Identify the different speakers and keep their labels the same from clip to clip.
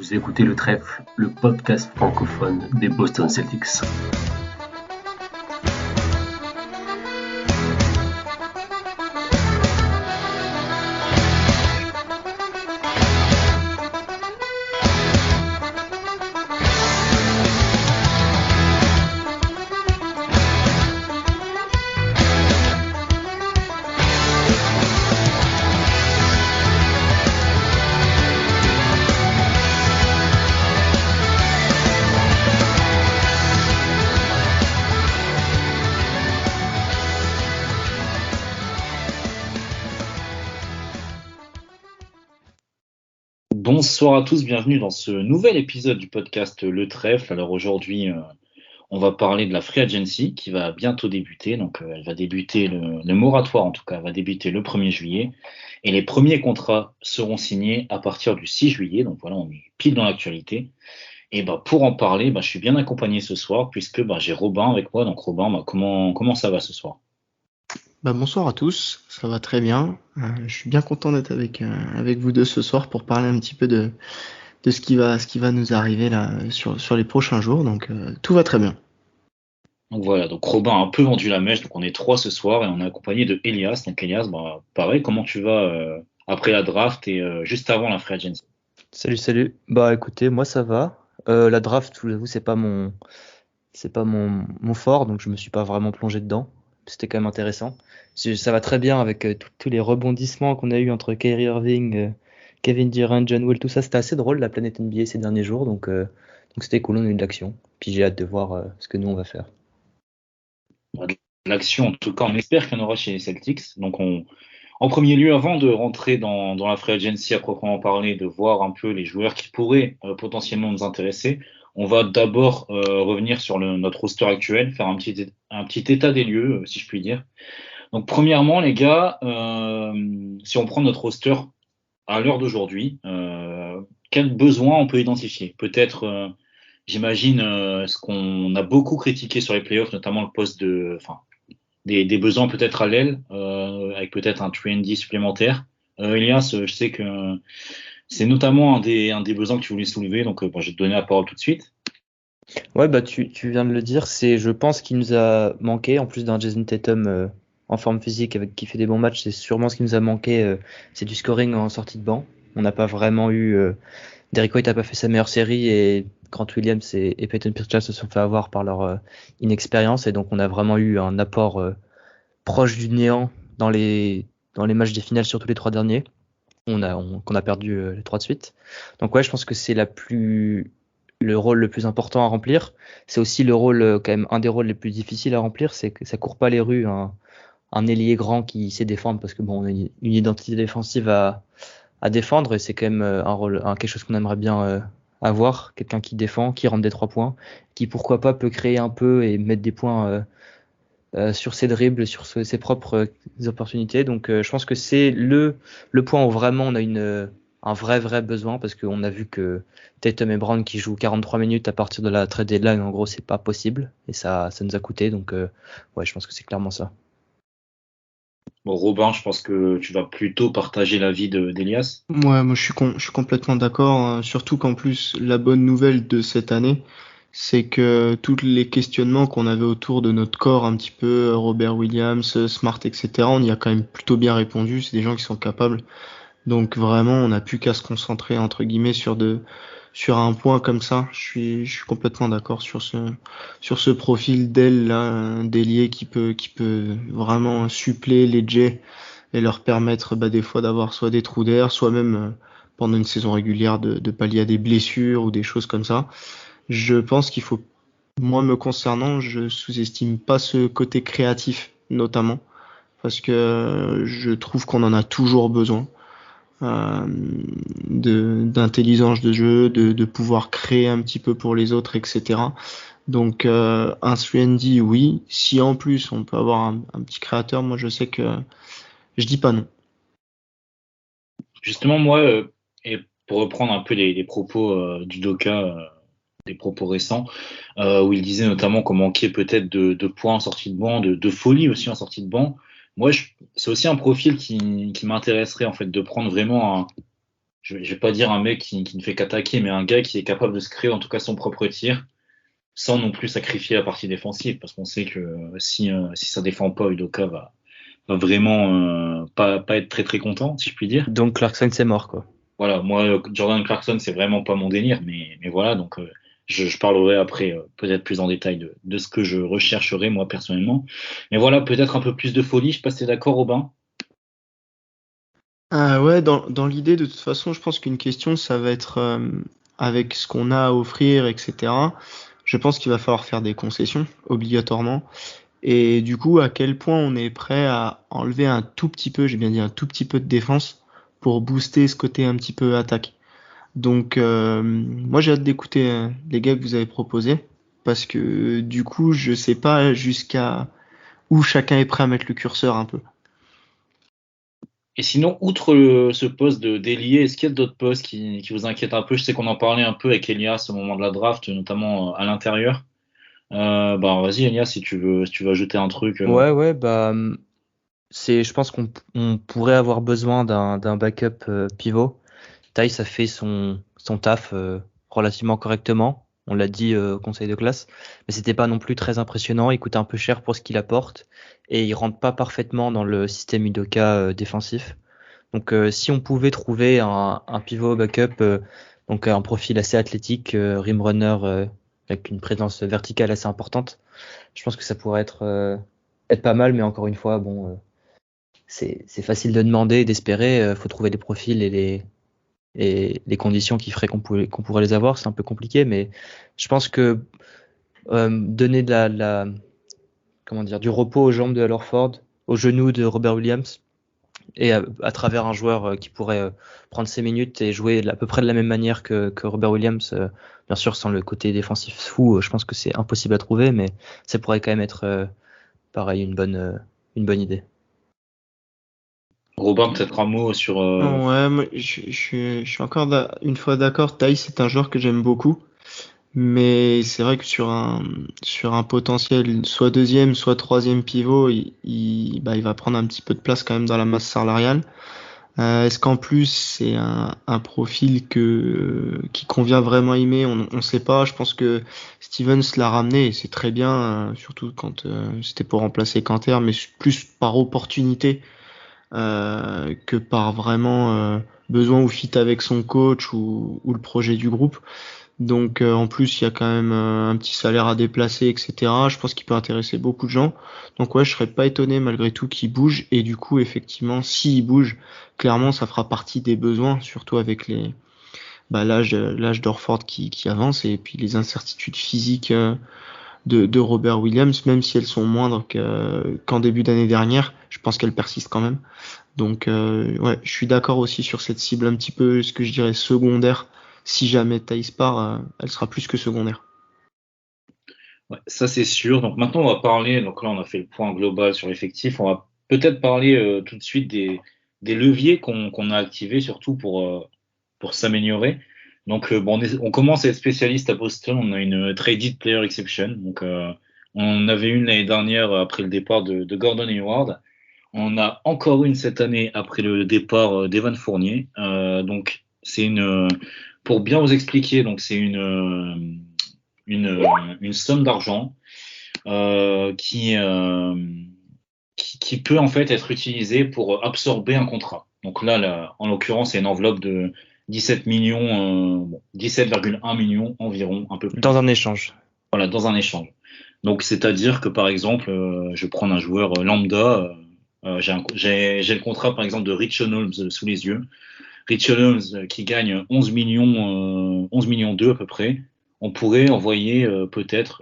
Speaker 1: Vous écoutez Le Trèfle, le podcast francophone des Boston Celtics.
Speaker 2: Bonsoir à tous, bienvenue dans ce nouvel épisode du podcast Le Trèfle. Alors aujourd'hui, on va parler de la Free Agency qui va bientôt débuter. Donc elle va débuter, le moratoire en tout cas, va débuter le 1er juillet. Et les premiers contrats seront signés à partir du 6 juillet. Donc voilà, on est pile dans l'actualité. Et pour en parler, je suis bien accompagné ce soir puisque j'ai Robin avec moi. Donc Robin, comment ça va ce soir?
Speaker 3: Bonsoir à tous, ça va très bien. Je suis bien content d'être avec vous deux ce soir pour parler un petit peu de ce qui va nous arriver là sur les prochains jours. Donc tout va très bien.
Speaker 2: Donc voilà, donc Robin a un peu vendu la mèche, donc on est trois ce soir et on est accompagné de Elias. Donc Elias, pareil, comment tu vas après la draft et juste avant la Free Agency?
Speaker 4: Salut. Écoutez, moi ça va. La draft, je vous avoue, c'est pas mon fort, donc je me suis pas vraiment plongé dedans. C'était quand même intéressant. Ça va très bien avec tous les rebondissements qu'on a eu entre Kyrie Irving, Kevin Durant, John Wall, tout ça. C'était assez drôle la planète NBA ces derniers jours, donc c'était cool, on a eu de l'action. Puis j'ai hâte de voir ce que nous on va faire.
Speaker 2: De l'action, en tout cas, on espère qu'il y en aura chez les Celtics. Donc en premier lieu, avant de rentrer dans la Free Agency à proprement parler, de voir un peu les joueurs qui pourraient potentiellement nous intéresser, on va d'abord revenir sur notre roster actuel, faire un petit état des lieux, si je puis dire. Donc premièrement, les gars, si on prend notre roster à l'heure d'aujourd'hui, quels besoins on peut identifier? Peut-être, j'imagine, ce qu'on a beaucoup critiqué sur les playoffs, notamment le poste des besoins peut-être à l'aile, avec peut-être un 3&D supplémentaire. Elias, je sais que c'est notamment un des besoins que tu voulais soulever, donc je vais te donner la parole tout de suite.
Speaker 4: Ouais, tu viens de le dire, je pense qu'il nous a manqué, en plus d'un Jason Tatum en forme physique qui fait des bons matchs, c'est sûrement ce qui nous a manqué, c'est du scoring en sortie de banc. On n'a pas vraiment eu... Derrick White n'a pas fait sa meilleure série et Grant Williams et Peyton Pritchard se sont fait avoir par leur inexpérience, et donc on a vraiment eu un apport proche du néant dans les matchs des finales, surtout les 3 derniers. Qu'on a perdu les 3 de suite. Donc ouais, je pense que c'est le rôle le plus important à remplir. C'est aussi le rôle, quand même, un des rôles les plus difficiles à remplir, c'est que ça court pas les rues, un ailier grand qui sait défendre, parce que on a une identité défensive à défendre, et c'est quand même un rôle, quelque chose qu'on aimerait bien avoir, quelqu'un qui défend, qui rentre des 3 points, qui pourquoi pas peut créer un peu et mettre des points sur ses dribbles, sur ses propres opportunités. Donc je pense que c'est le point où vraiment on a un vrai besoin, parce qu'on a vu que Tatum et Brown qui jouent 43 minutes à partir de la trade deadline, en gros c'est pas possible, et ça nous a coûté. Donc ouais, je pense que c'est clairement ça.
Speaker 2: Bon, Robin, je pense que tu vas plutôt partager l'avis d'Elias.
Speaker 3: Ouais, moi je suis complètement d'accord, surtout qu'en plus la bonne nouvelle de cette année, c'est que tous les questionnements qu'on avait autour de notre corps, un petit peu Robert Williams, Smart, etc., on y a quand même plutôt bien répondu. C'est des gens qui sont capables. Donc vraiment, on n'a plus qu'à se concentrer entre guillemets sur un point comme ça. Je suis complètement d'accord sur ce profil d'aile là, d'ailier qui peut vraiment suppléer les Jets et leur permettre des fois d'avoir soit des trous d'air, soit même pendant une saison régulière de pallier à des blessures ou des choses comme ça. Je pense qu'il faut, moi me concernant, je sous-estime pas ce côté créatif notamment, parce que je trouve qu'on en a toujours besoin, d'intelligence de jeu, de pouvoir créer un petit peu pour les autres, etc. Donc un 3&D, oui. Si en plus on peut avoir un petit créateur, moi je sais que je dis pas non.
Speaker 2: Justement, moi, et pour reprendre un peu les propos du Doka, des propos récents, où il disait notamment qu'on manquait peut-être de points en sortie de banc, de folie aussi en sortie de banc. Moi, c'est aussi un profil qui m'intéresserait en fait, de prendre vraiment je vais pas dire un mec qui ne fait qu'attaquer, mais un gars qui est capable de se créer en tout cas son propre tir, sans non plus sacrifier la partie défensive, parce qu'on sait que si ça défend pas, Udoka va vraiment pas être très très content, si je puis dire.
Speaker 4: Donc Clarkson, c'est mort, quoi.
Speaker 2: Voilà, moi, Jordan Clarkson, c'est vraiment pas mon délire, mais voilà, donc je parlerai après peut-être plus en détail de ce que je rechercherai moi personnellement. Mais voilà, peut-être un peu plus de folie, je sais pas si t'es d'accord, Robin.
Speaker 3: Ouais, dans l'idée, de toute façon, je pense qu'une question, ça va être avec ce qu'on a à offrir, etc. Je pense qu'il va falloir faire des concessions, obligatoirement. Et du coup, à quel point on est prêt à enlever un tout petit peu, j'ai bien dit un tout petit peu de défense pour booster ce côté un petit peu attaque. Donc, moi, j'ai hâte d'écouter les gars que vous avez proposés parce que du coup, je sais pas jusqu'à où chacun est prêt à mettre le curseur un peu.
Speaker 2: Et sinon, outre ce poste de d'ailier, est-ce qu'il y a d'autres postes qui vous inquiètent un peu? Je sais qu'on en parlait un peu avec Elias au moment de la draft, notamment à l'intérieur. Bah vas-y Elias, si tu veux ajouter un truc.
Speaker 4: Ouais, bah, je pense qu'on pourrait avoir besoin d'un backup pivot. Tice a fait son taf relativement correctement. On l'a dit au conseil de classe, mais c'était pas non plus très impressionnant. Il coûte un peu cher pour ce qu'il apporte et il rentre pas parfaitement dans le système Udoka défensif. Donc, si on pouvait trouver un pivot backup, donc un profil assez athlétique, rim runner avec une présence verticale assez importante, je pense que ça pourrait être pas mal. Mais encore une fois, bon, c'est facile de demander, et d'espérer. Faut trouver des profils et les conditions qui feraient qu'on pourrait les avoir. C'est un peu compliqué, mais je pense que donner comment dire, du repos aux jambes de Al Horford, aux genoux de Robert Williams, et à travers un joueur qui pourrait prendre ses minutes et jouer à peu près de la même manière que Robert Williams, bien sûr sans le côté défensif fou, je pense que c'est impossible à trouver, mais ça pourrait quand même être pareil une bonne idée.
Speaker 2: Robin, peut-être un mot sur.
Speaker 3: Ouais, moi, je suis encore une fois d'accord. Thaïs, c'est un joueur que j'aime beaucoup. Mais c'est vrai que sur un potentiel soit deuxième, soit troisième pivot, bah, il va prendre un petit peu de place quand même dans la masse salariale. Est-ce qu'en plus c'est un profil qui convient vraiment à Ime? On sait pas. Je pense que Stevens l'a ramené et c'est très bien, surtout quand c'était pour remplacer Kanter, mais plus par opportunité que par vraiment besoin ou fit avec son coach ou le projet du groupe. Donc en plus il y a quand même un petit salaire à déplacer, etc. Je pense qu'il peut intéresser beaucoup de gens. Donc ouais, je serais pas étonné malgré tout qu'il bouge. Et du coup effectivement, s'il bouge, clairement ça fera partie des besoins, surtout avec l'âge d'Orford qui avance et puis les incertitudes physiques de Robert Williams, même si elles sont moindres qu'en début d'année dernière, je pense qu'elles persistent quand même. Donc ouais, je suis d'accord aussi sur cette cible un petit peu, ce que je dirais secondaire. Si jamais Thaïs part, elle sera plus que secondaire.
Speaker 2: Ouais, ça c'est sûr. Donc maintenant on va parler. Donc là on a fait le point global sur l'effectif. On va peut-être parler tout de suite des leviers qu'on a activés, surtout pour s'améliorer. Donc bon, on commence à être spécialiste à Boston. On a une traded player exception. Donc on avait une l'année dernière après le départ de Gordon Hayward. On a encore une cette année après le départ d'Evan Fournier. Donc c'est pour bien vous expliquer, donc c'est une somme d'argent qui peut en fait être utilisée pour absorber un contrat. Donc là en l'occurrence, c'est une enveloppe de 17 millions, 17,1 millions environ, un peu plus.
Speaker 4: Dans un échange.
Speaker 2: Voilà, dans un échange. Donc c'est-à-dire que par exemple, je prends un joueur lambda. J'ai le contrat par exemple de Richon Holmes sous les yeux. Richon Holmes qui gagne 11 millions, 11 millions 2 à peu près. On pourrait envoyer peut-être,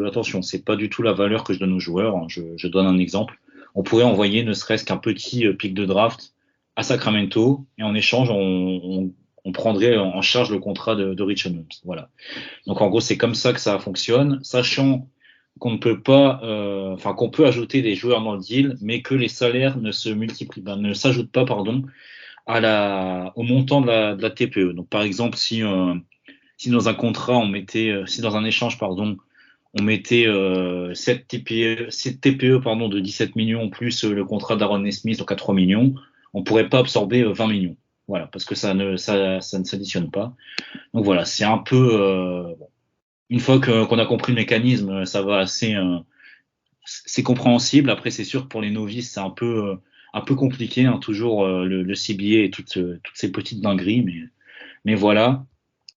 Speaker 2: attention, c'est pas du tout la valeur que je donne aux joueurs. Hein, je donne un exemple. On pourrait envoyer ne serait-ce qu'un petit pic de draft à Sacramento et en échange on prendrait en charge le contrat de Richon Holmes. Voilà. Donc en gros c'est comme ça que ça fonctionne, sachant qu'on ne peut pas, enfin qu'on peut ajouter des joueurs dans le deal, mais que les salaires ne s'ajoutent pas, pardon, au montant de la TPE. Donc par exemple, si dans un contrat si dans un échange, pardon, on mettait 7 TPE pardon, de 17 millions plus le contrat d'Aaron Nesmith, donc à 3 millions, on pourrait pas absorber 20 millions. Voilà, parce que ça ne s'additionne pas. Donc voilà, c'est un peu bon. Une fois qu'on a compris le mécanisme, ça va assez, c'est compréhensible. Après, c'est sûr que pour les novices, c'est un peu compliqué, hein, toujours le CBA et toutes ces petites dingueries, mais voilà.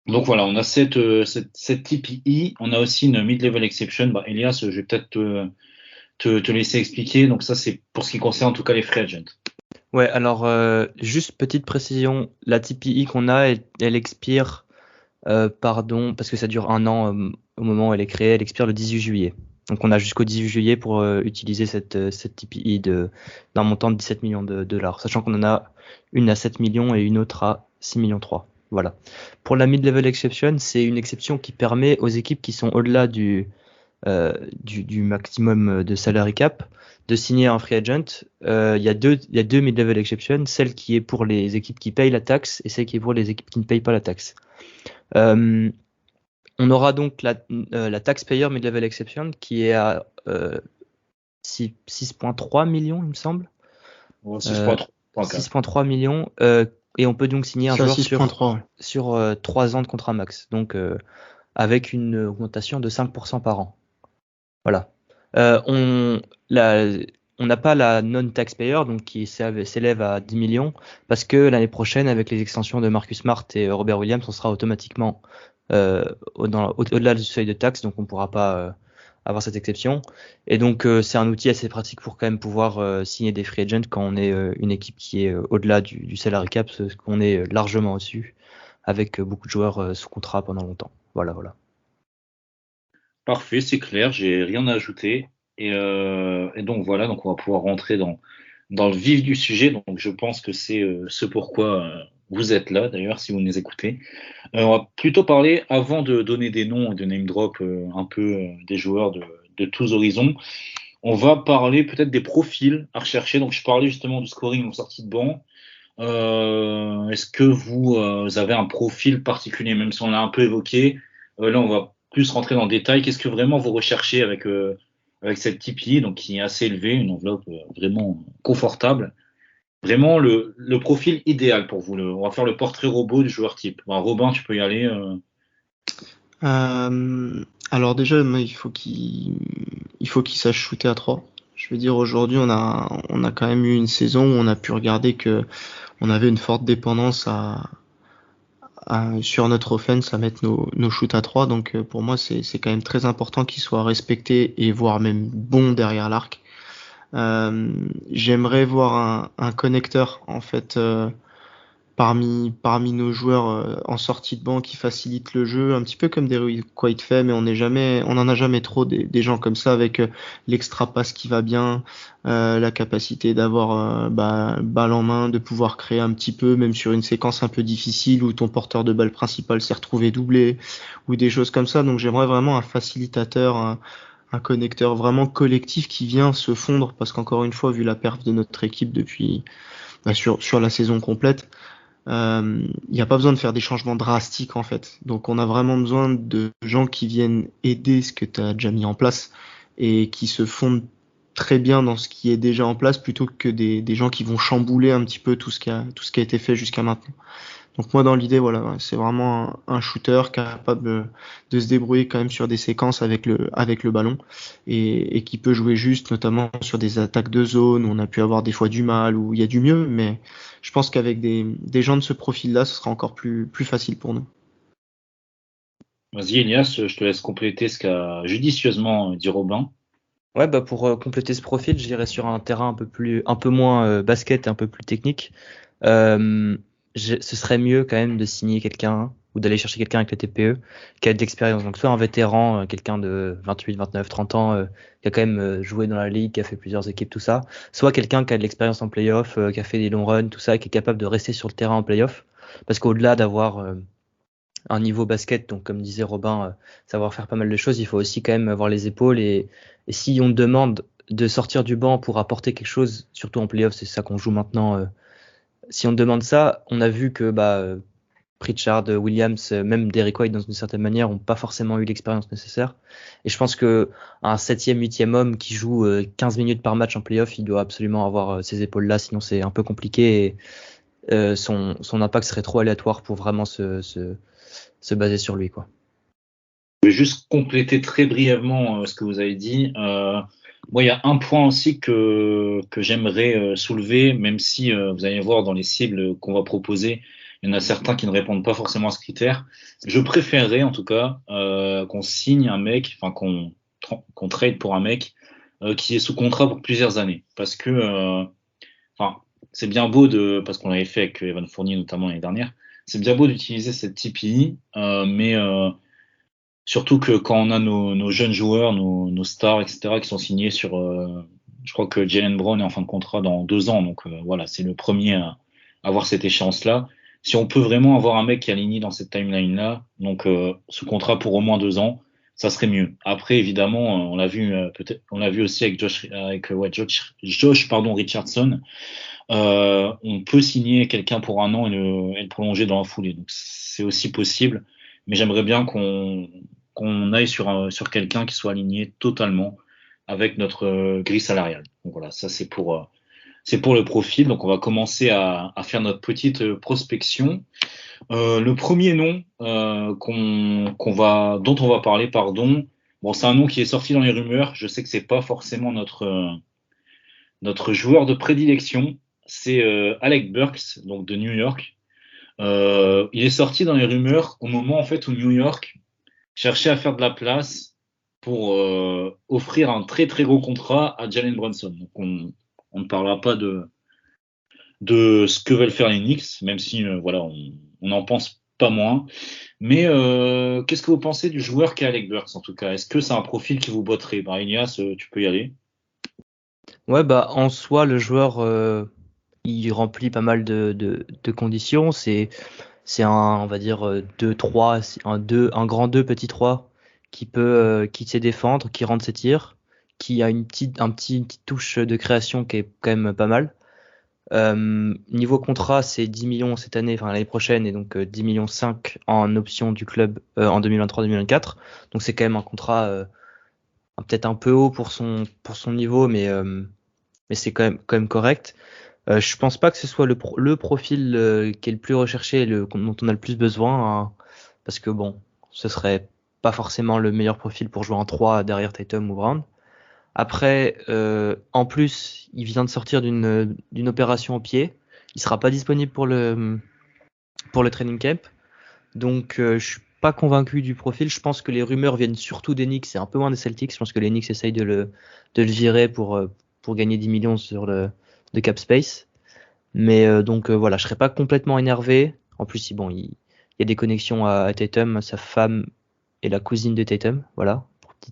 Speaker 2: Donc voilà, on a cette TPE, on a aussi une mid-level exception. Bah, Elias, je vais peut-être te laisser expliquer. Donc ça, c'est pour ce qui concerne en tout cas les free agents.
Speaker 4: Ouais, alors juste petite précision, la TPI qu'on a, elle expire, parce que ça dure un an au moment où elle est créée, elle expire le 18 juillet. Donc on a jusqu'au 18 juillet pour utiliser cette TPI d'un montant de 17 millions de dollars, sachant qu'on en a une à 7 millions et une autre à 6 millions 3. Voilà. Pour la mid-level exception, c'est une exception qui permet aux équipes qui sont au-delà du maximum de salary cap de signer un free agent. Il y a deux mid-level exceptions, celle qui est pour les équipes qui payent la taxe et celle qui est pour les équipes qui ne payent pas la taxe. On aura donc la taxpayer mid-level exception qui est à 6,3 millions, il me semble. 6,3 millions. Et on peut donc signer un joueur sur 3 ans de contrat max. Donc avec une augmentation de 5% par an. Voilà. On n'a pas la non-taxpayer, donc qui s'élève à 10 millions, parce que l'année prochaine, avec les extensions de Marcus Smart et Robert Williams, on sera automatiquement au-delà du seuil de taxe, donc on ne pourra pas avoir cette exception. Et donc, c'est un outil assez pratique pour quand même pouvoir signer des free agents quand on est une équipe qui est au-delà du salary cap, parce qu'on est largement au-dessus, avec beaucoup de joueurs sous contrat pendant longtemps. Voilà.
Speaker 2: Parfait, c'est clair, j'ai rien à ajouter. Et donc voilà, donc on va pouvoir rentrer dans le vif du sujet. Donc je pense que c'est ce pourquoi vous êtes là, d'ailleurs, si vous nous écoutez. On va plutôt parler, avant de donner des noms et de name drop un peu des joueurs de tous horizons, on va parler peut-être des profils à rechercher. Donc je parlais justement du scoring en sortie de banc. Est-ce que vous avez un profil particulier, même si on l'a un peu évoqué? Là, on va plus rentrer dans le détail. Qu'est-ce que vraiment vous recherchez avec cette TPI, donc qui est assez élevée, une enveloppe vraiment confortable? Vraiment le profil idéal pour vous. On va faire le portrait robot du joueur type. Bon, Robin, tu peux y aller.
Speaker 3: Alors déjà, il faut qu'il sache shooter à 3. Je veux dire, aujourd'hui, on a quand même eu une saison où on a pu regarder que on avait une forte dépendance sur notre offense à mettre nos shoots à 3. Donc pour moi, c'est quand même très important qu'il soit respecté et voire même bon derrière l'arc. J'aimerais voir un connecteur en fait parmi nos joueurs en sortie de banc qui facilite le jeu, un petit peu comme Derrick White fait, mais on en a jamais trop des gens comme ça avec l'extra passe qui va bien, la capacité d'avoir balle en main, de pouvoir créer un petit peu, même sur une séquence un peu difficile où ton porteur de balle principal s'est retrouvé doublé ou des choses comme ça. Donc j'aimerais vraiment un facilitateur, un connecteur vraiment collectif qui vient se fondre, parce qu'encore une fois, vu la perf de notre équipe depuis sur la saison complète, il n'y a pas besoin de faire des changements drastiques en fait. Donc on a vraiment besoin de gens qui viennent aider ce que tu as déjà mis en place et qui se fondent très bien dans ce qui est déjà en place, plutôt que des gens qui vont chambouler un petit peu tout ce qui a été fait jusqu'à maintenant. Donc moi dans l'idée, voilà, c'est vraiment un shooter capable de se débrouiller quand même sur des séquences avec le ballon et qui peut jouer juste, notamment sur des attaques de zone où on a pu avoir des fois du mal, où il y a du mieux, mais je pense qu'avec des gens de ce profil-là, ce sera encore plus facile pour nous.
Speaker 2: Vas-y, Elias, je te laisse compléter ce qu'a judicieusement dit Robin.
Speaker 4: Ouais, pour compléter ce profil, j'irai sur un terrain un peu moins basket et un peu plus technique. Ce serait mieux quand même de signer quelqu'un ou d'aller chercher quelqu'un avec le TPE qui a de l'expérience. Donc soit un vétéran, quelqu'un de 28, 29, 30 ans qui a quand même joué dans la ligue, qui a fait plusieurs équipes, tout ça. Soit quelqu'un qui a de l'expérience en playoff, qui a fait des long runs, tout ça, et qui est capable de rester sur le terrain en playoff. Parce qu'au-delà d'avoir un niveau basket, donc comme disait Robin, savoir faire pas mal de choses, il faut aussi quand même avoir les épaules. Et si on te demande de sortir du banc pour apporter quelque chose, surtout en playoff, c'est ça qu'on joue maintenant. Si on te demande ça, on a vu que Pritchard, Williams, même Derrick White dans une certaine manière, n'ont pas forcément eu l'expérience nécessaire. Et je pense que un 7e, 8e homme qui joue 15 minutes par match en playoff, il doit absolument avoir ces épaules-là, sinon c'est un peu compliqué. son impact serait trop aléatoire pour vraiment se baser sur lui, quoi.
Speaker 2: Je vais juste compléter très brièvement ce que vous avez dit. Moi, il y a un point aussi que j'aimerais soulever, même si vous allez voir dans les cibles qu'on va proposer, il y en a certains qui ne répondent pas forcément à ce critère. Je préférerais en tout cas qu'on signe un mec, enfin qu'on trade pour un mec qui est sous contrat pour plusieurs années, parce que enfin c'est bien beau parce qu'on l'avait fait avec Evan Fournier notamment l'année dernière, c'est bien beau d'utiliser cette TPI, mais surtout que quand on a nos jeunes joueurs, nos stars, etc., qui sont signés sur, je crois que Jaylen Brown est en fin de contrat dans 2 ans, donc voilà, c'est le premier à avoir cette échéance-là. Si on peut vraiment avoir un mec qui est aligné dans cette timeline-là, donc sous contrat pour au moins 2 ans, ça serait mieux. Après, évidemment, on l'a vu on l'a vu aussi avec Josh Richardson. On peut signer quelqu'un pour 1 an et le prolonger dans la foulée, donc c'est aussi possible. Mais j'aimerais bien qu'on aille sur quelqu'un qui soit aligné totalement avec notre grille salariale. Donc voilà, ça c'est pour le profil. Donc on va commencer à faire notre petite prospection. Le premier nom dont on va parler, pardon. Bon, c'est un nom qui est sorti dans les rumeurs. Je sais que c'est pas forcément notre joueur de prédilection. C'est Alec Burks, donc de New York. Il est sorti dans les rumeurs au moment en fait où New York cherchait à faire de la place pour offrir un très très gros contrat à Jalen Brunson. Donc on ne parlera pas de ce que veulent faire les Knicks, même si voilà on n'en pense pas moins. Mais qu'est-ce que vous pensez du joueur qu'est Alec Burks en tout cas? Est-ce que c'est un profil qui vous botterait? Elias, tu peux y aller.
Speaker 4: Ouais, bah en soi, le joueur, il remplit pas mal de conditions. C'est on va dire 2-3, un grand 2, petit 3 qui sait défendre, qui rentre ses tirs, qui a une petite touche de création qui est quand même pas mal. Niveau contrat, c'est 10 millions cette année, enfin l'année prochaine, et donc 10 millions 5 en option du club en 2023-2024. Donc c'est quand même un contrat peut-être un peu haut pour son niveau, mais c'est quand même correct. Je pense pas que ce soit le profil qui est le plus recherché, dont on a le plus besoin, hein, parce que bon, ce serait pas forcément le meilleur profil pour jouer en 3 derrière Tatum ou Brown. Après, en plus, il vient de sortir d'une opération au pied. Il sera pas disponible pour le training camp. Donc, je suis pas convaincu du profil. Je pense que les rumeurs viennent surtout des Knicks et un peu moins des Celtics. Je pense que les Knicks essayent de le virer pour gagner 10 millions de cap space. Mais donc voilà, je serais pas complètement énervé. En plus, il y a des connexions à Tatum. Sa femme est la cousine de Tatum. Voilà.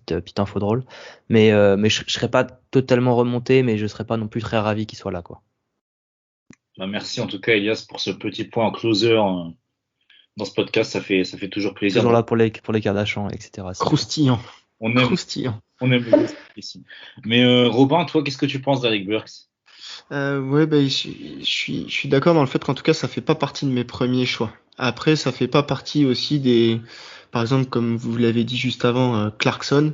Speaker 4: Petite info drôle, mais je serais pas totalement remonté, mais je serais pas non plus très ravi qu'il soit là, quoi.
Speaker 2: Bah, merci en tout cas Elias pour ce petit point en closer dans ce podcast, ça fait toujours plaisir.
Speaker 4: Toujours là pour les Kardashians, etc.
Speaker 3: Croustillant.
Speaker 2: On aime le ici. Mais Robin, toi, qu'est-ce que tu penses d'Alec Burks?
Speaker 3: Ouais, je suis d'accord dans le fait qu'en tout cas ça fait pas partie de mes premiers choix. Après, ça fait pas partie aussi par exemple, comme vous l'avez dit juste avant, Clarkson,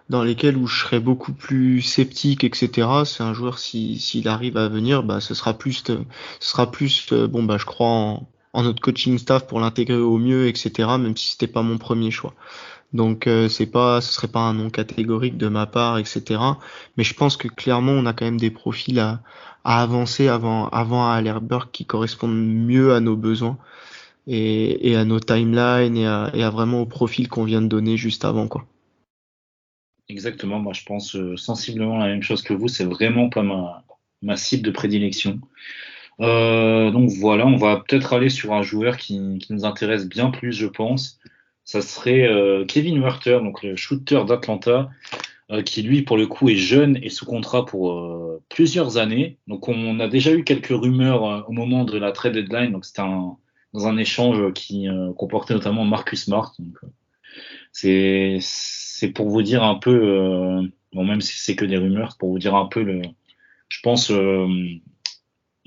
Speaker 3: dans lesquels où je serais beaucoup plus sceptique, etc. C'est un joueur, s'il arrive à venir, bah ce sera plus bon, bah je crois en notre coaching staff pour l'intégrer au mieux, etc. Même si c'était pas mon premier choix. Donc ce serait pas un nom catégorique de ma part, etc. Mais je pense que clairement on a quand même des profils à avancer avant Alec Burks qui correspondent mieux à nos besoins et à nos timelines et à vraiment au profil qu'on vient de donner juste avant, quoi.
Speaker 2: Exactement, moi je pense sensiblement la même chose que vous, c'est vraiment pas ma cible de prédilection. Donc voilà, on va peut-être aller sur un joueur qui nous intéresse bien plus, je pense. Ça serait Kevin Huerter, donc le shooter d'Atlanta, qui lui pour le coup est jeune et sous contrat pour plusieurs années. Donc on a déjà eu quelques rumeurs au moment de la trade deadline, donc c'était dans un échange qui comportait notamment Marcus Smart. Donc, c'est pour vous dire un peu, bon même si c'est que des rumeurs, c'est pour vous dire un peu je pense,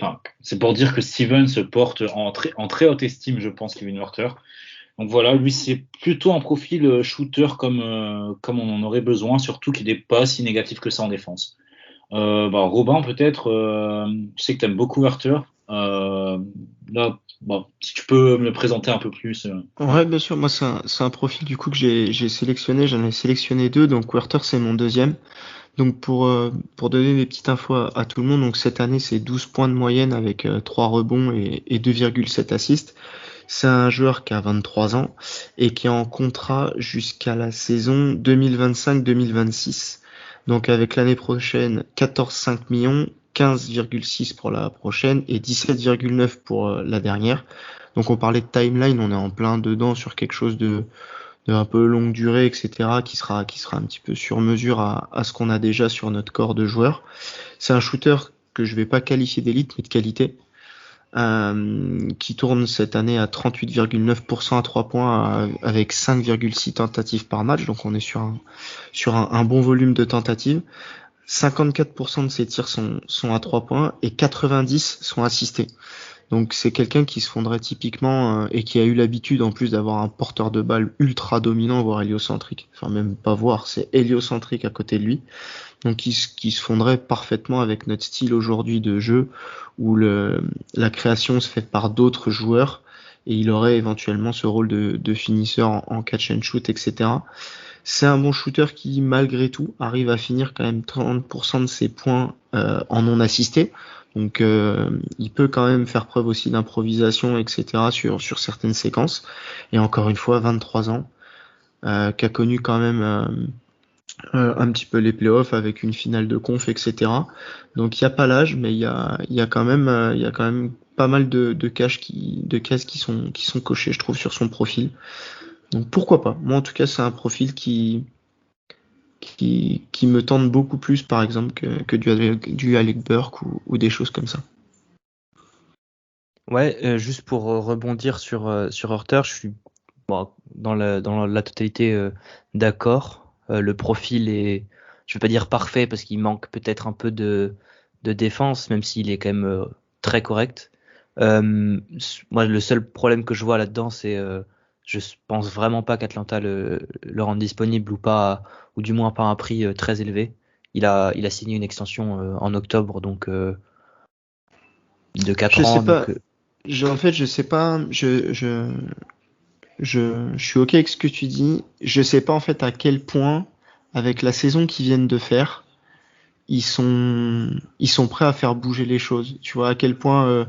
Speaker 2: enfin, c'est pour dire que Steven se porte en très haute estime, je pense, Kevin Huerter. Donc voilà, lui c'est plutôt un profil shooter comme on en aurait besoin, surtout qu'il n'est pas si négatif que ça en défense. Robin peut-être, je sais que tu aimes beaucoup Huerter. Là, bon, si tu peux me le présenter un peu plus.
Speaker 3: Ouais, bien sûr. Moi, c'est un profil du coup que j'ai sélectionné. J'en ai sélectionné deux. Donc, Werther, c'est mon deuxième. Donc, pour donner des petites infos à tout le monde, donc cette année, c'est 12 points de moyenne avec 3 rebonds et 2,7 assists. C'est un joueur qui a 23 ans et qui est en contrat jusqu'à la saison 2025-2026. Donc, avec l'année prochaine, 14,5 millions, 15,6 pour la prochaine et 17,9 pour la dernière. Donc on parlait de timeline, on est en plein dedans sur quelque chose de un peu longue durée, etc., qui sera un petit peu sur mesure à ce qu'on a déjà sur notre corps de joueurs. C'est un shooter que je vais pas qualifier d'élite, mais de qualité, qui tourne cette année à 38,9% à 3 points avec 5,6 tentatives par match, donc on est sur un bon volume de tentatives. 54% de ses tirs sont à 3 points et 90 sont assistés. Donc c'est quelqu'un qui se fondrait typiquement et qui a eu l'habitude en plus d'avoir un porteur de balle ultra dominant, voire héliocentrique. Enfin même pas voir, c'est héliocentrique à côté de lui. Donc qui se fondrait parfaitement avec notre style aujourd'hui de jeu où la création se fait par d'autres joueurs et il aurait éventuellement ce rôle de finisseur en catch and shoot, etc. C'est un bon shooter qui, malgré tout, arrive à finir quand même 30% de ses points en non assisté. Donc, il peut quand même faire preuve aussi d'improvisation, etc. sur certaines séquences. Et encore une fois, 23 ans, qui a connu quand même un petit peu les playoffs avec une finale de conf, etc. Donc, il n'y a pas l'âge, mais il y a quand même pas mal de cases qui sont cochées, je trouve, sur son profil. Donc pourquoi pas. Moi en tout cas c'est un profil qui me tente beaucoup plus par exemple que du Alec Burke ou des choses comme ça.
Speaker 4: Ouais, juste pour rebondir sur Hurter, je suis dans la totalité d'accord. Le profil est, je vais pas dire parfait parce qu'il manque peut-être un peu de défense, même s'il est quand même très correct. Moi, le seul problème que je vois là-dedans, c'est je pense vraiment pas qu'Atlanta le rende disponible ou pas, ou du moins pas à un prix très élevé. Il a signé une extension en octobre, donc de 4
Speaker 3: Je sais
Speaker 4: ans.
Speaker 3: pas.
Speaker 4: Donc,
Speaker 3: En fait je sais pas. Je suis ok avec ce que tu dis. Je sais pas en fait à quel point avec la saison qu'ils viennent de faire, ils sont prêts à faire bouger les choses. Tu vois à quel point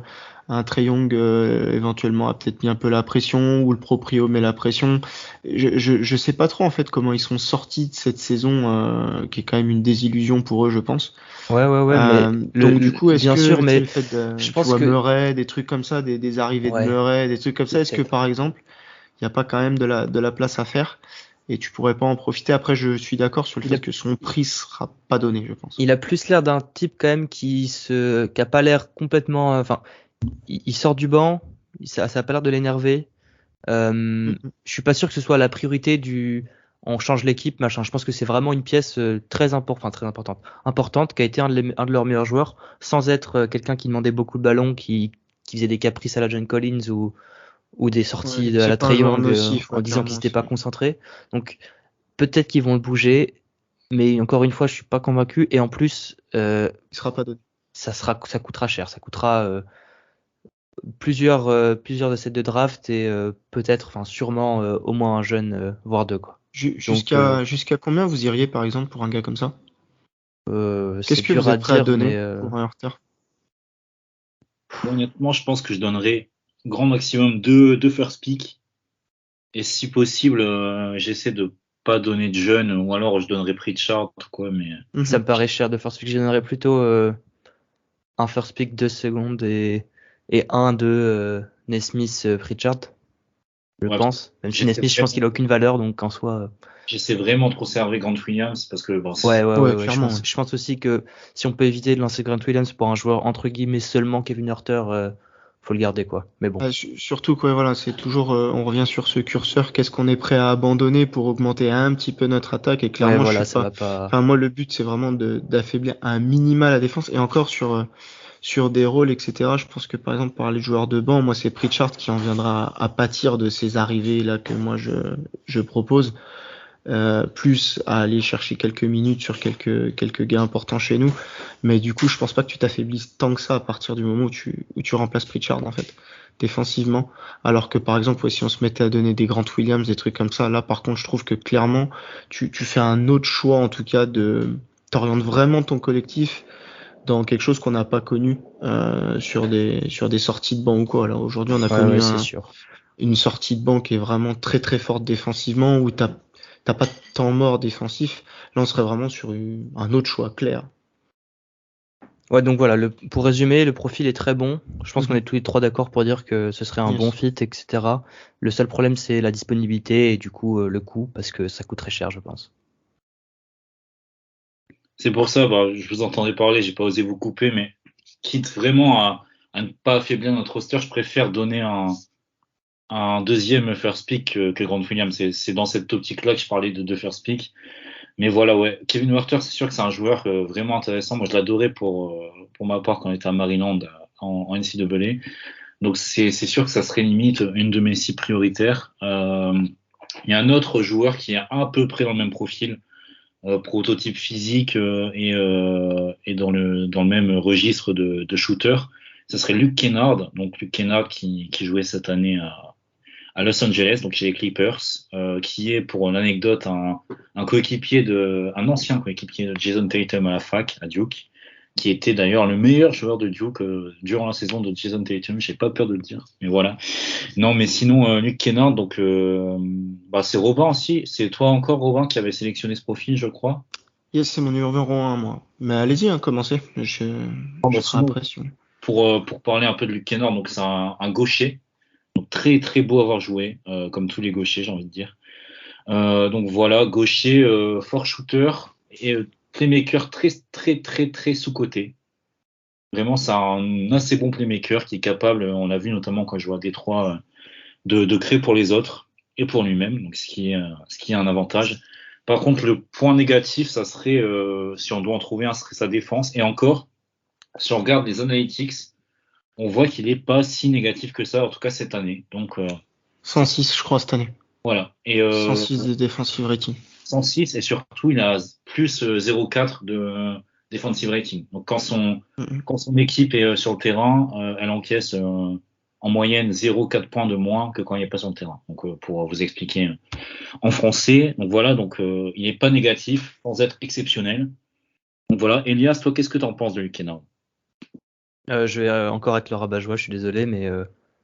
Speaker 3: un Trae Young éventuellement a peut-être mis un peu la pression ou le proprio met la pression. Je sais pas trop en fait comment ils sont sortis de cette saison qui est quand même une désillusion pour eux, je pense.
Speaker 4: ouais, mais
Speaker 3: Donc du coup, est-ce
Speaker 4: bien
Speaker 3: que
Speaker 4: sûr,
Speaker 3: tu sais,
Speaker 4: mais
Speaker 3: le fait de,
Speaker 4: je
Speaker 3: tu
Speaker 4: pense
Speaker 3: vois
Speaker 4: que
Speaker 3: Murray, des trucs comme ça, des arrivées de
Speaker 4: ouais,
Speaker 3: Murray, des trucs comme ça, est-ce que
Speaker 4: peut-être.
Speaker 3: par exemple, il n'y a pas quand même de la place à faire et tu pourrais pas en profiter? Après, je suis d'accord sur le
Speaker 4: Il a
Speaker 3: fait que son prix sera pas donné, je pense.
Speaker 4: Il a plus l'air d'un type quand même qui a pas l'air complètement, enfin, il sort du banc, ça a pas l'air de l'énerver.
Speaker 3: Mhm.
Speaker 4: Je suis pas sûr que ce soit la priorité on change l'équipe, machin. Je pense que c'est vraiment une pièce très importante, qui a été un de leurs meilleurs joueurs, sans être quelqu'un qui demandait beaucoup de ballons, qui faisait des caprices à la John Collins ou des sorties
Speaker 3: Ouais,
Speaker 4: à
Speaker 3: c'est
Speaker 4: la
Speaker 3: pas un
Speaker 4: Trae
Speaker 3: joueur
Speaker 4: Young
Speaker 3: nocif,
Speaker 4: en
Speaker 3: ouais,
Speaker 4: disant qu'il
Speaker 3: clairement.
Speaker 4: s'était pas concentré. Donc peut-être qu'ils vont le bouger, mais encore une fois, je suis pas convaincu. Et en plus,
Speaker 3: Il sera pas donné.
Speaker 4: ça coûtera cher. Ça coûtera plusieurs essais de draft et peut-être, enfin sûrement au moins un jeune, voire deux quoi. Donc
Speaker 3: Jusqu'à combien vous iriez par exemple pour un gars comme ça?
Speaker 4: c'est
Speaker 3: Qu'est-ce que
Speaker 4: dur
Speaker 3: vous
Speaker 4: à
Speaker 3: êtes prêt à
Speaker 4: dire, mais
Speaker 3: donner pour un Hurter?
Speaker 2: Honnêtement, je pense que je donnerais grand maximum deux first pick. Et si possible, j'essaie de pas donner de jeunes, ou alors je donnerais Pritchard, quoi, mais
Speaker 4: ça
Speaker 3: Mhm.
Speaker 4: me paraît cher de first pick. Je donnerais plutôt un first pick 2 secondes et un de Nesmith Pritchard, je
Speaker 2: ouais,
Speaker 4: pense. Même si
Speaker 2: j'essaie
Speaker 4: Nesmith, je pense qu'il a aucune valeur, donc en soi.
Speaker 2: j'essaie vraiment de conserver Grant Williams parce que bon,
Speaker 3: Ouais,
Speaker 4: Ouais.
Speaker 3: clairement. Ouais.
Speaker 4: Je pense aussi que si on peut éviter de lancer Grant Williams pour un joueur entre guillemets seulement Kevin Huerter, faut le garder quoi. Mais bon.
Speaker 3: Surtout quoi, voilà, c'est toujours, on revient sur ce curseur, qu'est-ce qu'on est prêt à abandonner pour augmenter un petit peu notre attaque et
Speaker 4: Ouais,
Speaker 3: clairement je suis
Speaker 4: voilà, ça
Speaker 3: pas,
Speaker 4: va pas.
Speaker 3: enfin moi le but c'est vraiment d'affaiblir un minima la défense et encore sur des rôles etc. Je pense que par exemple par les joueurs de banc, moi c'est Pritchard qui en viendra à pâtir de ces arrivées là que moi je propose. plus à aller chercher quelques minutes sur quelques gars importants chez nous. Mais du coup, je pense pas que tu t'affaiblisses tant que ça à partir du moment où tu remplaces Pritchard, en fait, défensivement. Alors que, par exemple, si on se mettait à donner des Grant Williams, des trucs comme ça, là, par contre, je trouve que clairement, tu fais un autre choix, en tout cas, t'orientes vraiment ton collectif dans quelque chose qu'on n'a pas connu sur des sorties de banc ou quoi. Là, aujourd'hui, on a connu
Speaker 4: c'est sûr.
Speaker 3: une sortie de banc qui est vraiment très très forte défensivement, où t'as pas de temps mort défensif. Là, on serait vraiment sur un autre choix clair.
Speaker 4: Ouais, donc voilà, pour résumer, le profil est très bon. Je pense qu'on est tous les trois d'accord pour dire que ce serait un bon fit, etc. Le seul problème, c'est la disponibilité et du coup le coût, parce que ça coûte très cher, je pense.
Speaker 2: C'est pour ça, je vous entendais parler, j'ai pas osé vous couper, mais quitte vraiment à ne pas affaiblir notre roster, je préfère donner un deuxième first pick que Grant Williams. C'est dans cette optique-là que je parlais de deux first pick. Mais voilà, ouais. Kevin Huerter, c'est sûr que c'est un joueur vraiment intéressant. Moi, je l'adorais pour ma part quand on était à Maryland en NCAA. Donc, c'est sûr que ça serait limite une de mes 6 prioritaires. Il y a un autre joueur qui est à peu près dans le même profil, prototype physique et dans le même registre de shooter. Ce serait Luke Kennard. Donc, Luke Kennard qui jouait cette année à Los Angeles, donc chez les Clippers, qui est, pour l'anecdote, un ancien coéquipier de Jason Tatum à la fac, à Duke, qui était d'ailleurs le meilleur joueur de Duke durant la saison de Jason Tatum. J'ai pas peur de le dire, mais voilà. Non, mais sinon, Luke Kennard, donc c'est Robin aussi. C'est toi encore, Robin, qui avait sélectionné ce profil, je crois.
Speaker 3: Yes, c'est mon numéro 1, moi. Mais allez-y, commencez. Je serai impressionné.
Speaker 2: Pour parler un peu de Luke Kennard, donc c'est un gaucher. Donc très très beau à avoir joué, comme tous les gauchers, j'ai envie de dire. Donc voilà, gaucher, fort shooter et playmaker très très très très sous-coté. Vraiment, c'est un assez bon playmaker qui est capable, on l'a vu notamment quand je joue à Détroit, de créer pour les autres et pour lui-même, donc ce qui est un avantage. Par contre, le point négatif, ça serait, si on doit en trouver un, ce serait sa défense. Et encore, si on regarde les analytics, on voit qu'il n'est pas si négatif que ça, en tout cas cette année. Donc
Speaker 3: 106, je crois, cette année.
Speaker 2: Voilà. Et
Speaker 3: 106 de defensive rating.
Speaker 2: 106 et surtout, il a plus 0,4 de defensive rating. Donc quand son équipe est sur le terrain, elle encaisse en moyenne 0,4 points de moins que quand il n'est pas sur le terrain. Donc pour vous expliquer en français. Donc voilà, donc il n'est pas négatif sans être exceptionnel. Donc voilà, Elias, toi, qu'est-ce que tu en penses de Luke Kennard?
Speaker 4: Je vais encore être le rabat-joie, je suis désolé, mais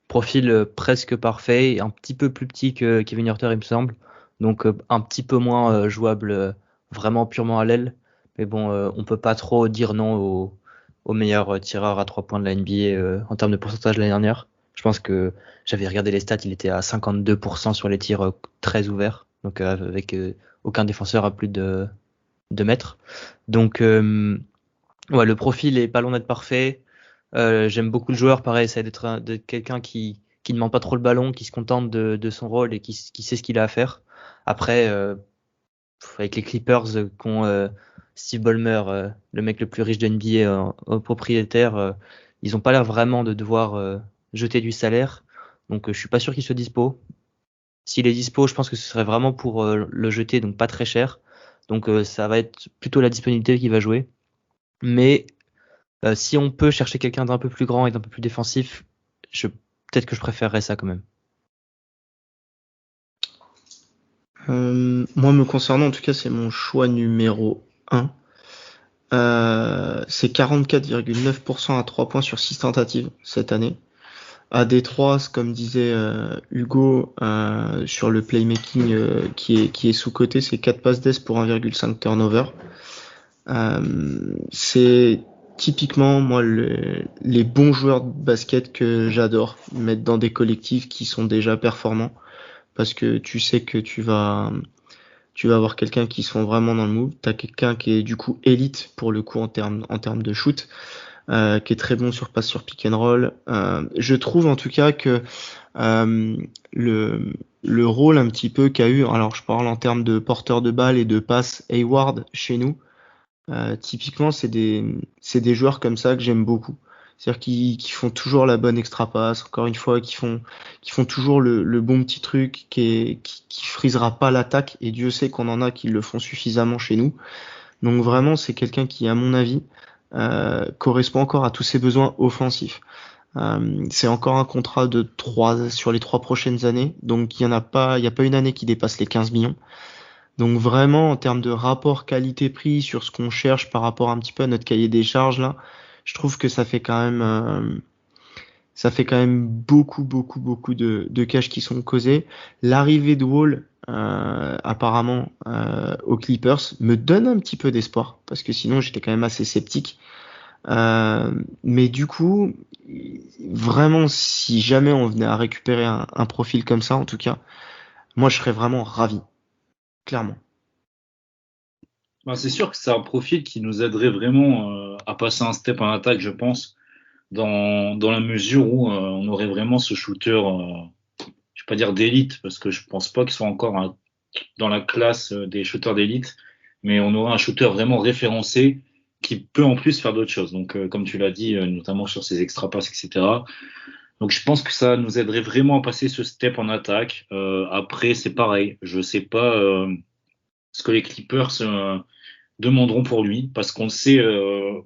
Speaker 4: profil presque parfait, un petit peu plus petit que Kevin Huerter, il me semble, donc un petit peu moins jouable vraiment purement à l'aile. Mais bon, on peut pas trop dire non au meilleur tireur à 3 points de la NBA en termes de pourcentage l'année dernière. Je pense que j'avais regardé les stats, il était à 52% sur les tirs très ouverts, donc avec aucun défenseur à plus de 2 mètres. Donc le profil est pas loin d'être parfait. J'aime beaucoup le joueur, pareil, ça d'être quelqu'un qui ne demande pas trop le ballon, qui se contente de son rôle et qui sait ce qu'il a à faire. Après, avec les Clippers qu'ont Steve Ballmer, le mec le plus riche de NBA, propriétaire, ils ont pas l'air vraiment de devoir jeter du salaire. Donc je suis pas sûr qu'il soit dispo. S'il est dispo, je pense que ce serait vraiment pour le jeter, donc pas très cher. Donc ça va être plutôt la disponibilité qui va jouer. Mais si on peut chercher quelqu'un d'un peu plus grand et d'un peu plus défensif, peut-être que je préférerais ça quand même.
Speaker 3: Moi, me concernant, en tout cas, c'est mon choix numéro 1. C'est 44,9% à 3 points sur 6 tentatives cette année. À Détroit, comme disait Hugo, sur le playmaking qui est sous-coté, c'est 4 passes d'ess pour 1,5 turnover. C'est typiquement, moi, les bons joueurs de basket que j'adore mettre dans des collectifs qui sont déjà performants, parce que tu sais que tu vas avoir quelqu'un qui sont vraiment dans le move. T'as quelqu'un qui est du coup élite pour le coup en termes de shoot, qui est très bon sur passe sur pick and roll. Je trouve en tout cas que le rôle un petit peu qu'a eu, alors je parle en termes de porteur de balle et de passe Hayward chez nous, typiquement c'est des joueurs comme ça que j'aime beaucoup. C'est-à-dire qu'ils font toujours la bonne extra passe, encore une fois, qu'ils font toujours le bon petit truc qui frisera pas l'attaque, et Dieu sait qu'on en a qui le font suffisamment chez nous. Donc vraiment, c'est quelqu'un qui, à mon avis, correspond encore à tous ses besoins offensifs. C'est encore un contrat de 3 sur les 3 prochaines années, donc il y a pas une année qui dépasse les 15 millions. Donc vraiment, en termes de rapport qualité-prix sur ce qu'on cherche par rapport un petit peu à notre cahier des charges là, je trouve que ça fait quand même beaucoup de cash qui sont causés. L'arrivée de Wall, apparemment aux Clippers, me donne un petit peu d'espoir, parce que sinon j'étais quand même assez sceptique. Mais du coup, vraiment, si jamais on venait à récupérer un profil comme ça, en tout cas, moi je serais vraiment ravi, clairement.
Speaker 2: Bah, c'est sûr que c'est un profil qui nous aiderait vraiment à passer un step en attaque, je pense, dans la mesure où on aurait vraiment ce shooter, je vais pas dire d'élite, parce que je pense pas qu'il soit encore dans la classe des shooters d'élite, mais on aurait un shooter vraiment référencé qui peut en plus faire d'autres choses. Donc, comme tu l'as dit, notamment sur ses extra passes, etc. Donc, je pense que ça nous aiderait vraiment à passer ce step en attaque. Après, c'est pareil. Je sais pas ce que les Clippers demanderont pour lui, parce qu'on sait,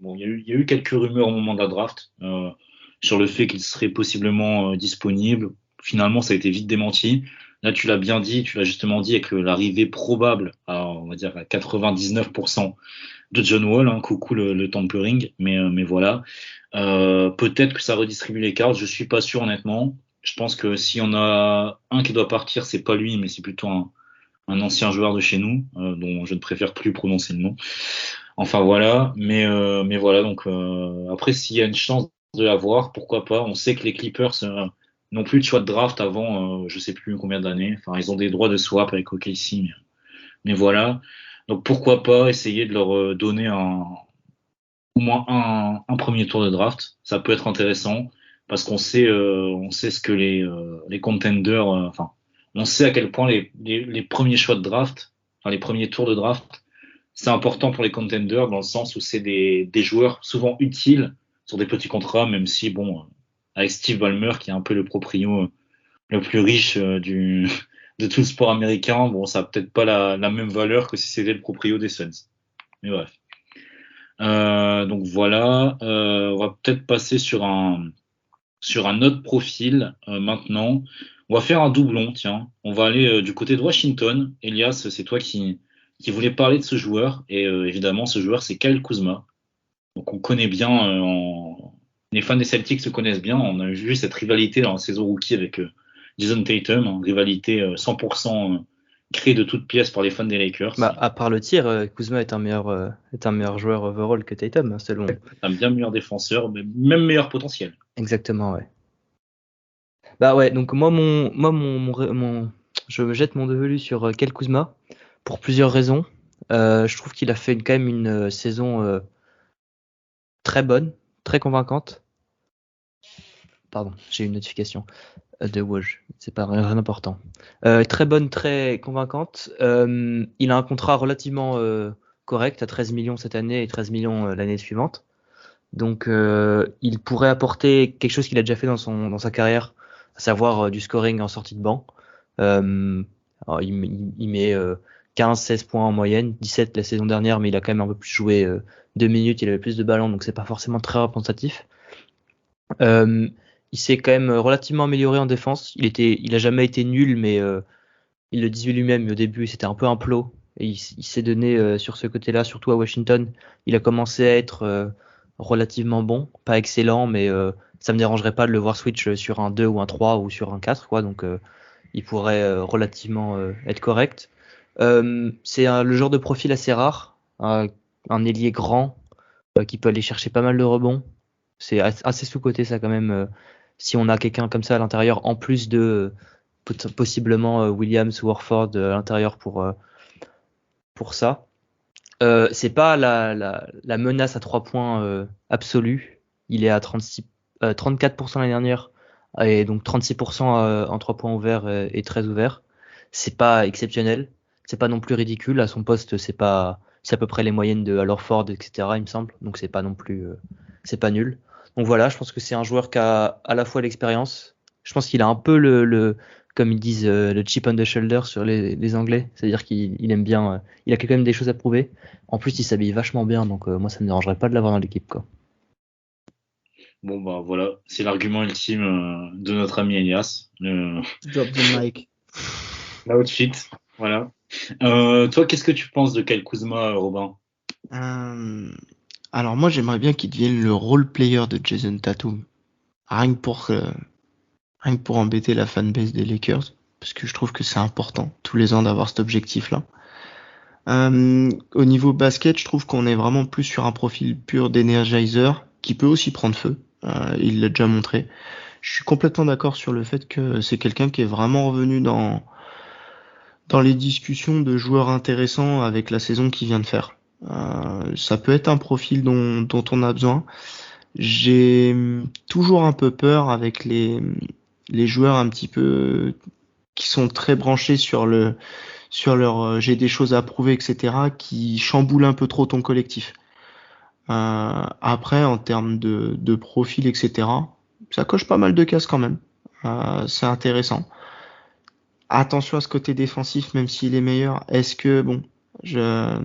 Speaker 2: bon, il y a eu quelques rumeurs au moment de la draft sur le fait qu'il serait possiblement disponible. Finalement, ça a été vite démenti. Là, tu l'as bien dit, tu l'as justement dit, avec l'arrivée probable on va dire, à 99% de John Wall, hein, coucou le tampering, mais voilà. Peut-être que ça redistribue les cartes, je suis pas sûr honnêtement. Je pense que s'il y en a un qui doit partir, c'est pas lui, mais c'est plutôt un ancien joueur de chez nous, dont je ne préfère plus prononcer le nom. Enfin voilà, mais voilà, donc après s'il y a une chance de l'avoir, pourquoi pas. On sait que les Clippers n'ont plus de choix de draft avant je sais plus combien d'années. Enfin, ils ont des droits de swap avec OKC, mais voilà. Donc pourquoi pas essayer de leur donner au moins un premier tour de draft. Ça peut être intéressant parce qu'on sait ce que les contenders, enfin, on sait à quel point les premiers choix de draft, enfin les premiers tours de draft, c'est important pour les contenders dans le sens où c'est des joueurs souvent utiles sur des petits contrats, même si bon, avec Steve Ballmer qui est un peu le proprio le plus riche de tout le sport américain, bon, ça a peut-être pas la même valeur que si c'était le proprio des Suns. Mais bref. Donc voilà, on va peut-être passer sur un autre profil maintenant. On va faire un doublon, tiens. On va aller du côté de Washington. Elias, c'est toi qui voulais parler de ce joueur. Et évidemment, ce joueur, c'est Kyle Kuzma. Donc on connaît bien, les fans des Celtics se connaissent bien. On a vu cette rivalité dans la saison rookie avec Jason Tatum, hein, rivalité 100% créée de toutes pièces par les fans des Lakers.
Speaker 4: Bah, à part le tir, Kuzma est un meilleur joueur overall que Tatum, selon.
Speaker 2: Un bien meilleur défenseur, mais même meilleur potentiel.
Speaker 4: Exactement, ouais. Bah ouais, donc moi, je me jette mon dévolu sur Kyle Kuzma pour plusieurs raisons. Je trouve qu'il a fait quand même une saison très bonne, très convaincante. Pardon, j'ai une notification de Woj, c'est pas rien d'important. Très bonne, très convaincante. Il a un contrat relativement correct à 13 millions cette année et 13 millions l'année suivante. Donc il pourrait apporter quelque chose qu'il a déjà fait dans sa carrière, à savoir du scoring en sortie de banc. Alors, il met 15-16 points en moyenne, 17 la saison dernière, mais il a quand même un peu plus joué 2 minutes, il avait plus de ballons, donc c'est pas forcément très représentatif. Il s'est quand même relativement amélioré en défense. Il a jamais été nul, mais il le disait lui-même. Mais au début, c'était un peu un plot. Et il s'est donné sur ce côté-là, surtout à Washington. Il a commencé à être relativement bon, pas excellent, mais ça me dérangerait pas de le voir switch sur un 2 ou un 3 ou sur un 4, quoi. Donc il pourrait relativement être correct. C'est le genre de profil assez rare, un ailier grand qui peut aller chercher pas mal de rebonds. C'est assez sous-coté ça quand même. Si on a quelqu'un comme ça à l'intérieur, en plus de possiblement Williams ou Horford à l'intérieur pour ça. C'est pas la menace à 3 points absolue. Il est à 34% l'année dernière et donc 36% en 3 points ouverts et 13 ouverts. C'est pas exceptionnel. C'est pas non plus ridicule. À son poste, c'est à peu près les moyennes de Al Horford, etc. il me semble. Donc c'est pas non plus, c'est pas nul. Donc voilà, je pense que c'est un joueur qui a à la fois l'expérience. Je pense qu'il a un peu comme ils disent, le chip on the shoulder sur les Anglais. C'est-à-dire qu'il aime bien, il a quand même des choses à prouver. En plus, il s'habille vachement bien, donc moi, ça me dérangerait pas de l'avoir dans l'équipe, quoi.
Speaker 2: Bon, bah voilà, c'est l'argument ultime de notre ami Elias.
Speaker 3: Drop the mic.
Speaker 2: L'outfit, voilà. Toi, qu'est-ce que tu penses de Kyle Kuzma, Robin?
Speaker 3: Alors moi, j'aimerais bien qu'il devienne le role player de Jason Tatum. Rien que pour embêter la fanbase des Lakers, parce que je trouve que c'est important tous les ans d'avoir cet objectif-là. Au niveau basket, je trouve qu'on est vraiment plus sur un profil pur d'energizer qui peut aussi prendre feu. Il l'a déjà montré. Je suis complètement d'accord sur le fait que c'est quelqu'un qui est vraiment revenu dans les discussions de joueurs intéressants avec la saison qu'il vient de faire. Ça peut être un profil dont on a besoin. J'ai toujours un peu peur avec les joueurs un petit peu qui sont très branchés sur leur j'ai des choses à prouver, etc., qui chamboulent un peu trop ton collectif. Après, en termes de profil, etc., ça coche pas mal de cases quand même. C'est intéressant. Attention à ce côté défensif, même s'il est meilleur. Est-ce que, bon, je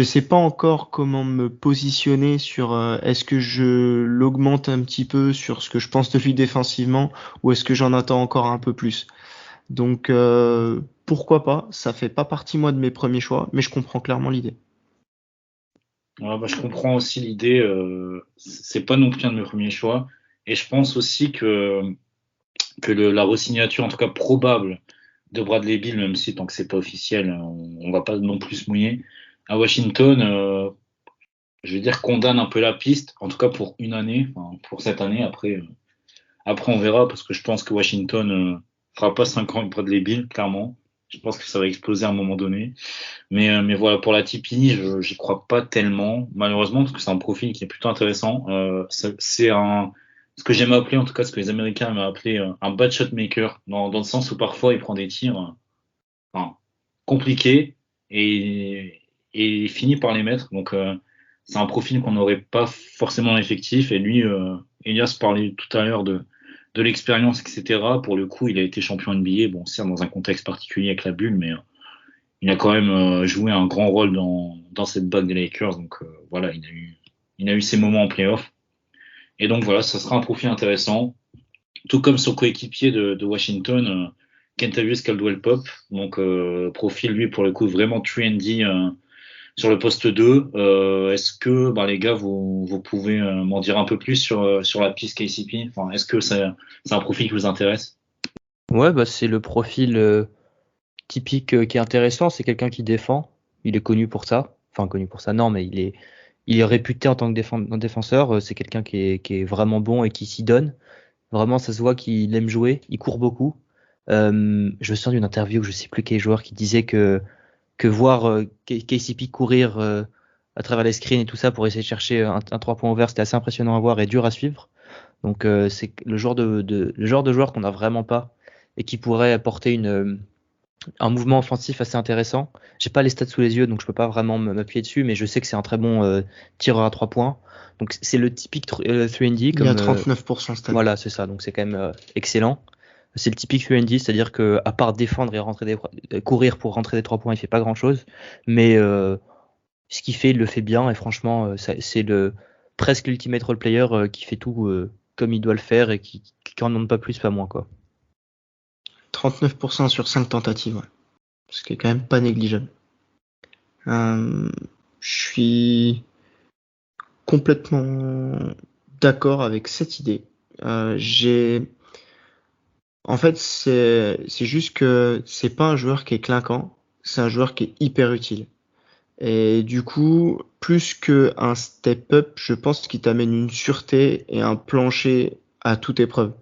Speaker 3: sais pas encore comment me positionner sur est-ce que je l'augmente un petit peu sur ce que je pense de lui défensivement ou est-ce que j'en attends encore un peu plus. Donc pourquoi pas, ça fait pas partie moi de mes premiers choix, mais je comprends clairement l'idée.
Speaker 2: Ouais, bah, je comprends aussi l'idée. C'est pas non plus un de mes premiers choix. Et je pense aussi que la re-signature, en tout cas probable, de Bradley Beal, même si tant que c'est pas officiel, on va pas non plus se mouiller, à Washington, je veux dire, condamne un peu la piste, en tout cas pour une année, enfin, pour cette année. Après on verra, parce que je pense que Washington fera pas 5 ans avec Bradley Beal, clairement. Je pense que ça va exploser à un moment donné. Mais voilà, pour la TPI, j'y crois pas tellement, malheureusement, parce que c'est un profil qui est plutôt intéressant. Ce que j'aime appeler, en tout cas, ce que les Américains aiment appeler un bad shot maker, dans le sens où parfois il prend des tirs enfin, compliqués et il finit par les mettre. Donc, c'est un profil qu'on n'aurait pas forcément en effectif. Et lui, Elias parlait tout à l'heure de l'expérience, etc. Pour le coup, il a été champion NBA, bon, certes, dans un contexte particulier avec la bulle, mais il a quand même joué un grand rôle dans cette bague des Lakers. Donc voilà, il a eu ses moments en playoff. Et donc voilà, ça sera un profil intéressant. Tout comme son coéquipier de Washington, Kentavious Caldwell-Pope. Donc profil, lui, pour le coup, vraiment trendy sur le poste 2. Est-ce que, les gars, vous pouvez m'en dire un peu plus sur la piste KCP? Enfin, est-ce que c'est un profil qui vous intéresse?
Speaker 4: Ouais, bah c'est le profil typique qui est intéressant. C'est quelqu'un qui défend. Il est connu pour ça. Enfin, connu pour ça, non, mais il est réputé en tant que défenseur. C'est quelqu'un qui est vraiment bon et qui s'y donne. Vraiment, ça se voit qu'il aime jouer. Il court beaucoup. Je me souviens d'une interview, je sais plus quel joueur, qui disait que voir KCP courir à travers les screens et tout ça pour essayer de chercher un 3 points ouvert, c'était assez impressionnant à voir et dur à suivre. Donc c'est le genre de joueur qu'on n'a vraiment pas et qui pourrait apporter un mouvement offensif assez intéressant. J'ai pas les stats sous les yeux, donc je peux pas vraiment m'appuyer dessus, mais je sais que c'est un très bon tireur à 3 points. Donc c'est le typique 3&D.
Speaker 3: Il y a 39% stats.
Speaker 4: Voilà, c'est ça, donc c'est quand même excellent. C'est le typique 3&D, c'est-à-dire que à part défendre et courir pour rentrer des 3 points, il fait pas grand-chose. Mais ce qu'il fait, il le fait bien, et franchement, c'est presque l'ultimate role player qui fait tout comme il doit le faire et qui en demande pas plus, pas moins, quoi.
Speaker 3: 39% sur 5 tentatives, ouais. Ce qui est quand même pas négligeable. Je suis complètement d'accord avec cette idée. En fait, c'est juste que c'est pas un joueur qui est clinquant, c'est un joueur qui est hyper utile. Et du coup, plus qu'un step-up, je pense qu'il t'amène une sûreté et un plancher à toute épreuve.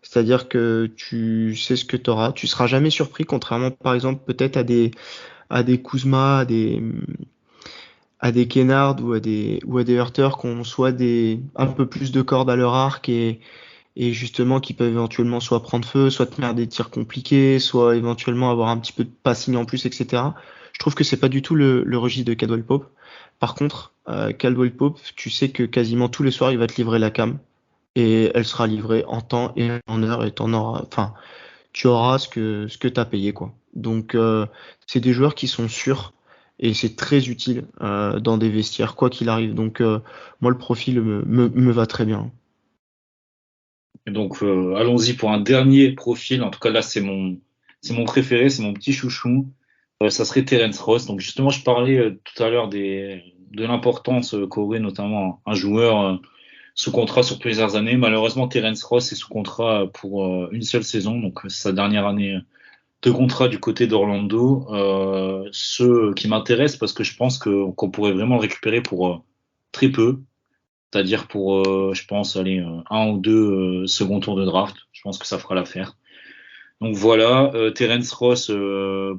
Speaker 3: C'est-à-dire que tu sais ce que tu auras, tu seras jamais surpris, contrairement par exemple peut-être à des Kuzma, à des Kennard ou à des Hurter qui ont soit un peu plus de cordes à leur arc et justement qui peuvent éventuellement soit prendre feu, soit te faire des tirs compliqués, soit éventuellement avoir un petit peu de passing en plus, etc. Je trouve que c'est pas du tout le registre de Caldwell Pope. Par contre, Caldwell Pope, tu sais que quasiment tous les soirs, il va te livrer la cam. Et elle sera livrée en temps et en heure et tu auras ce que t'as payé, quoi. Donc, c'est des joueurs qui sont sûrs et c'est très utile dans des vestiaires, quoi qu'il arrive. Donc, moi, le profil me va très bien.
Speaker 2: Et donc, allons-y pour un dernier profil. En tout cas, là, c'est mon préféré, c'est mon petit chouchou. Ça serait Terence Ross. Donc, justement, je parlais tout à l'heure de l'importance qu'aurait notamment un joueur sous contrat sur plusieurs années. Malheureusement, Terence Ross est sous contrat pour une seule saison. Donc, c'est sa dernière année de contrat du côté d'Orlando. Ce qui m'intéresse parce que je pense qu'on pourrait vraiment le récupérer pour très peu. C'est-à-dire pour, je pense, aller un ou deux second tours de draft. Je pense que ça fera l'affaire. Donc voilà, Terence Ross,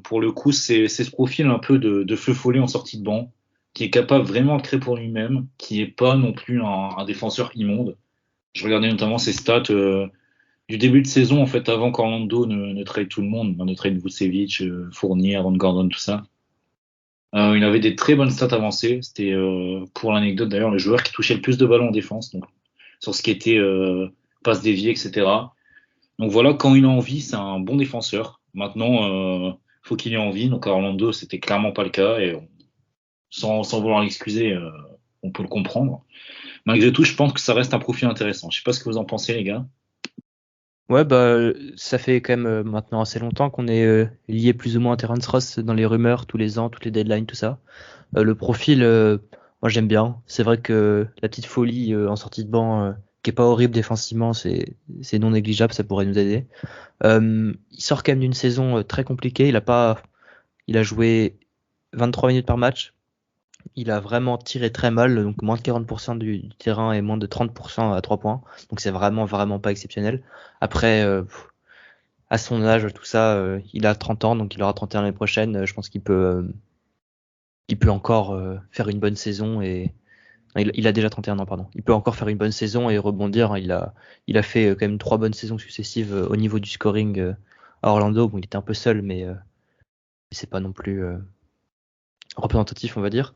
Speaker 2: pour le coup, c'est ce profil un peu de feu follet en sortie de banc, qui est capable vraiment de créer pour lui-même, qui est pas non plus un défenseur immonde. Je regardais notamment ses stats du début de saison, en fait, avant qu'Orlando ne trade tout le monde, ne trade Vucevic, Fournier, Aaron Gordon, tout ça. Il avait des très bonnes stats avancées. C'était, pour l'anecdote d'ailleurs, le joueur qui touchait le plus de ballons en défense, donc sur ce qui était passes déviées, etc. Donc voilà, quand il a envie, c'est un bon défenseur. Maintenant, faut qu'il ait envie. Donc à Orlando, c'était clairement pas le cas et sans vouloir l'excuser, on peut le comprendre. Malgré tout, je pense que ça reste un profil intéressant. Je sais pas ce que vous en pensez, les gars.
Speaker 4: Ouais, bah, ça fait quand même maintenant assez longtemps qu'on est lié plus ou moins à Terence Ross dans les rumeurs tous les ans, toutes les deadlines, tout ça. Le profil, moi j'aime bien. C'est vrai que la petite folie en sortie de banc, qui est pas horrible défensivement, c'est non négligeable, ça pourrait nous aider. Il sort quand même d'une saison très compliquée. Il a joué 23 minutes par match. Il a vraiment tiré très mal, donc moins de 40% du terrain et moins de 30% à 3 points. Donc c'est vraiment, vraiment pas exceptionnel. Après, à son âge, tout ça, il a 30 ans, donc il aura 31 l'année prochaine. Je pense il peut encore faire une bonne saison et il a déjà 31 ans, pardon. Il peut encore faire une bonne saison et rebondir. Il a fait quand même 3 bonnes saisons successives au niveau du scoring à Orlando. Bon, il était un peu seul, mais c'est pas non plus représentatif, on va dire.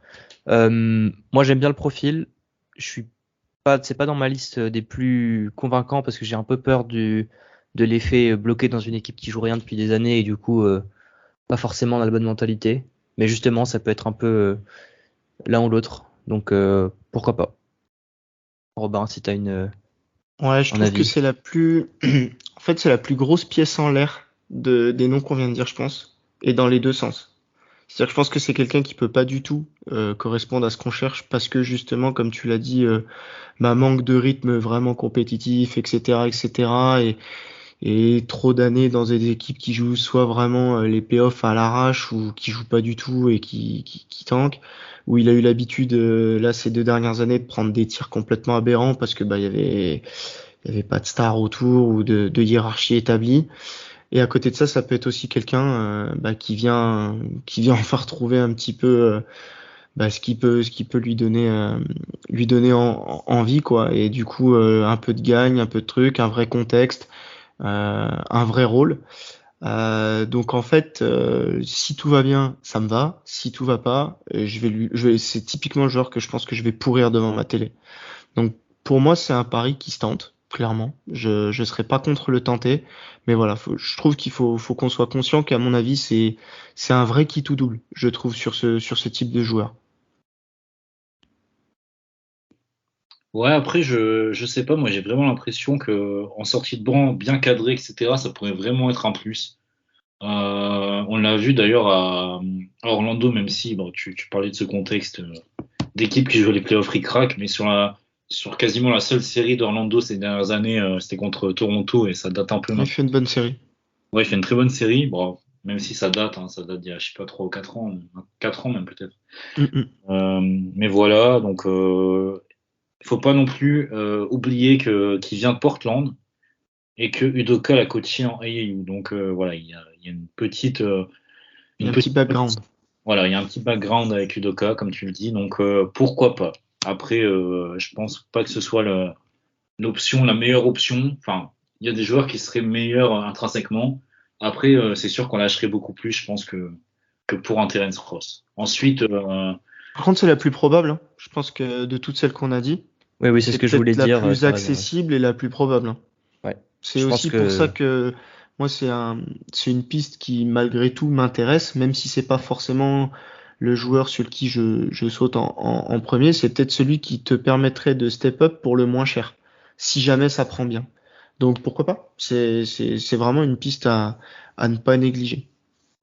Speaker 4: Moi, j'aime bien le profil. C'est pas dans ma liste des plus convaincants parce que j'ai un peu peur de l'effet bloqué dans une équipe qui joue rien depuis des années et du coup, pas forcément dans la bonne mentalité. Mais justement, ça peut être un peu l'un ou l'autre. Donc, pourquoi pas. Robin, si t'as
Speaker 3: Ouais, je
Speaker 4: un
Speaker 3: trouve que
Speaker 4: avis.
Speaker 3: c'est la plus, en fait, c'est la plus grosse pièce en l'air des noms qu'on vient de dire, je pense, et dans les deux sens. C'est-à-dire que je pense que c'est quelqu'un qui peut pas du tout correspondre à ce qu'on cherche parce que justement, comme tu l'as dit, manque de rythme vraiment compétitif, etc., etc., et trop d'années dans des équipes qui jouent soit vraiment les playoffs à l'arrache ou qui jouent pas du tout et qui tankent, où il a eu l'habitude là ces 2 dernières années de prendre des tirs complètement aberrants parce que il y avait pas de star autour ou de hiérarchie établie. Et à côté de ça, ça peut être aussi quelqu'un qui vient enfin retrouver un petit peu ce qui peut lui donner envie, quoi. Et du coup un peu de gagne, un peu de truc, un vrai contexte, un vrai rôle. Donc en fait, si tout va bien, ça me va. Si tout va pas, c'est typiquement le joueur que je pense que je vais pourrir devant ma télé. Donc pour moi, c'est un pari qui se tente, clairement. Je serais pas contre le tenter, mais voilà, je trouve faut qu'on soit conscient qu'à mon avis, c'est un vrai qui tout double, je trouve sur ce type de joueur.
Speaker 2: Ouais, après, je sais pas, moi j'ai vraiment l'impression que en sortie de banc, bien cadré, etc., ça pourrait vraiment être un plus. On l'a vu d'ailleurs à Orlando, même si bon, tu parlais de ce contexte d'équipe qui joue les playoffs ric-rac, mais sur quasiment la seule série d'Orlando ces dernières années, c'était contre Toronto et ça date un peu
Speaker 3: Il
Speaker 2: maintenant.
Speaker 3: fait une bonne série.
Speaker 2: Ouais, il fait une très bonne série, bon, même si ça date d'il y a, je sais pas, 3 ou 4 ans, 4 ans même peut-être.
Speaker 3: Mm.
Speaker 2: Mais voilà, donc il faut pas non plus oublier qu'il vient de Portland et que Udoka l'a coaché en AAU. Donc voilà, il y a
Speaker 3: Il y a
Speaker 2: une
Speaker 3: un petit
Speaker 2: petite
Speaker 3: background.
Speaker 2: voilà, il y a un petit background avec Udoka, comme tu le dis, donc pourquoi pas. Après, je pense pas que ce soit l'option, la meilleure option. Enfin, il y a des joueurs qui seraient meilleurs intrinsèquement. Après, c'est sûr qu'on lâcherait beaucoup plus, je pense que pour un Terence Ross. Ensuite,
Speaker 3: Par contre, c'est la plus probable, hein. Je pense que de toutes celles qu'on a dit,
Speaker 4: Oui, c'est ce que je voulais
Speaker 3: peut-être la
Speaker 4: dire.
Speaker 3: plus
Speaker 4: T'as raison, ouais.
Speaker 3: accessible et la plus probable, hein.
Speaker 4: Ouais.
Speaker 3: C'est
Speaker 4: Je pense
Speaker 3: aussi pour ça
Speaker 4: que
Speaker 3: que moi, c'est une piste qui, malgré tout, m'intéresse, même si c'est pas forcément le joueur sur qui je saute en premier. C'est peut-être celui qui te permettrait de step up pour le moins cher, si jamais ça prend bien. Donc, pourquoi pas? C'est vraiment une piste à ne pas négliger.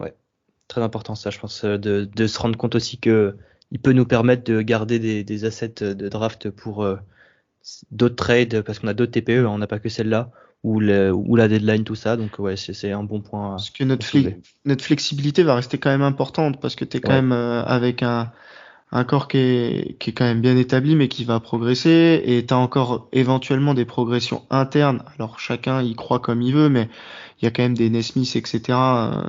Speaker 4: ouais, très important ça, je pense, de se rendre compte aussi que il peut nous permettre de garder des assets de draft pour d'autres trades, parce qu'on a d'autres TPE, hein, on n'a pas que celle-là, ou la deadline, tout ça. Donc ouais, c'est un bon point
Speaker 3: Parce que
Speaker 4: à soulever.
Speaker 3: notre flexibilité va rester quand même importante, parce que tu es quand
Speaker 4: Ouais,
Speaker 3: même avec un corps qui est quand même bien établi, mais qui va progresser, et tu as encore éventuellement des progressions internes. Alors chacun y croit comme il veut, mais il y a quand même des Nesmith, etc.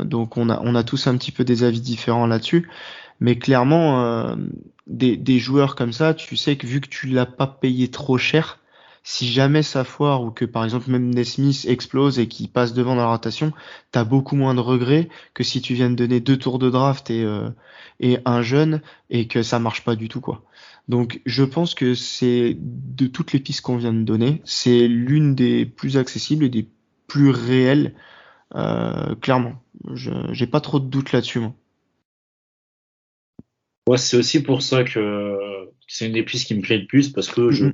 Speaker 3: Donc on a tous un petit peu des avis différents là-dessus. Mais clairement, des joueurs comme ça, tu sais que vu que tu l'as pas payé trop cher, si jamais ça foire ou que par exemple même Nesmith explose et qu'il passe devant dans la rotation, t'as beaucoup moins de regrets que si tu viens de donner 2 tours de draft et un jeune et que ça marche pas du tout, quoi. Donc je pense que c'est de toutes les pistes qu'on vient de donner, c'est l'une des plus accessibles et des plus réelles, clairement. J'ai pas trop de doute là-dessus, moi.
Speaker 2: Ouais, c'est aussi pour ça que c'est une des pistes qui me plaît le plus parce que
Speaker 3: Mm,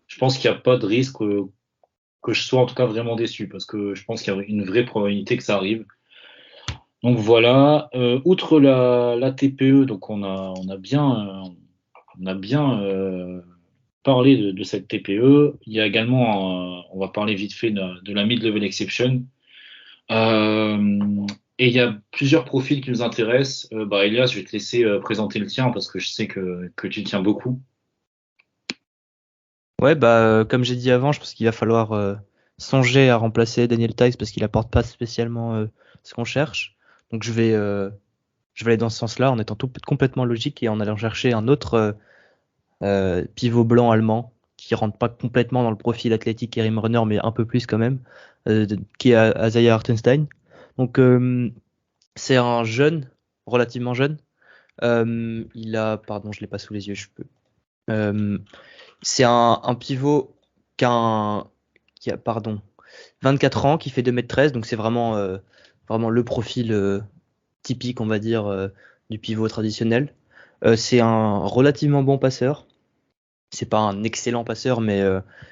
Speaker 2: je pense qu'il n'y a pas de risque que je sois en tout cas vraiment déçu parce que je pense qu'il y a une vraie probabilité que ça arrive. Donc voilà, outre la TPE, donc on a bien parlé de cette TPE. Il y a également, on va parler vite fait de la mid-level exception. Euh, et il y a plusieurs profils qui nous intéressent. Elias, je vais te laisser présenter le tien parce que je sais que tu tiens beaucoup.
Speaker 4: ouais, comme j'ai dit avant, je pense qu'il va falloir songer à remplacer Daniel Tice parce qu'il apporte pas spécialement ce qu'on cherche. Donc je vais aller dans ce sens-là en étant complètement logique et en allant chercher un autre pivot blanc allemand qui rentre pas complètement dans le profil athlétique et rim runner, mais un peu plus quand même, qui est Isaiah Hartenstein. Donc c'est un jeune, relativement jeune. Il a, pardon, je l'ai pas sous les yeux, je peux. Euh, c'est un pivot qui a, pardon, 24 ans, qui fait 2m13, donc c'est vraiment le profil typique, on va dire, du pivot traditionnel. C'est un relativement bon passeur. C'est pas un excellent passeur, mais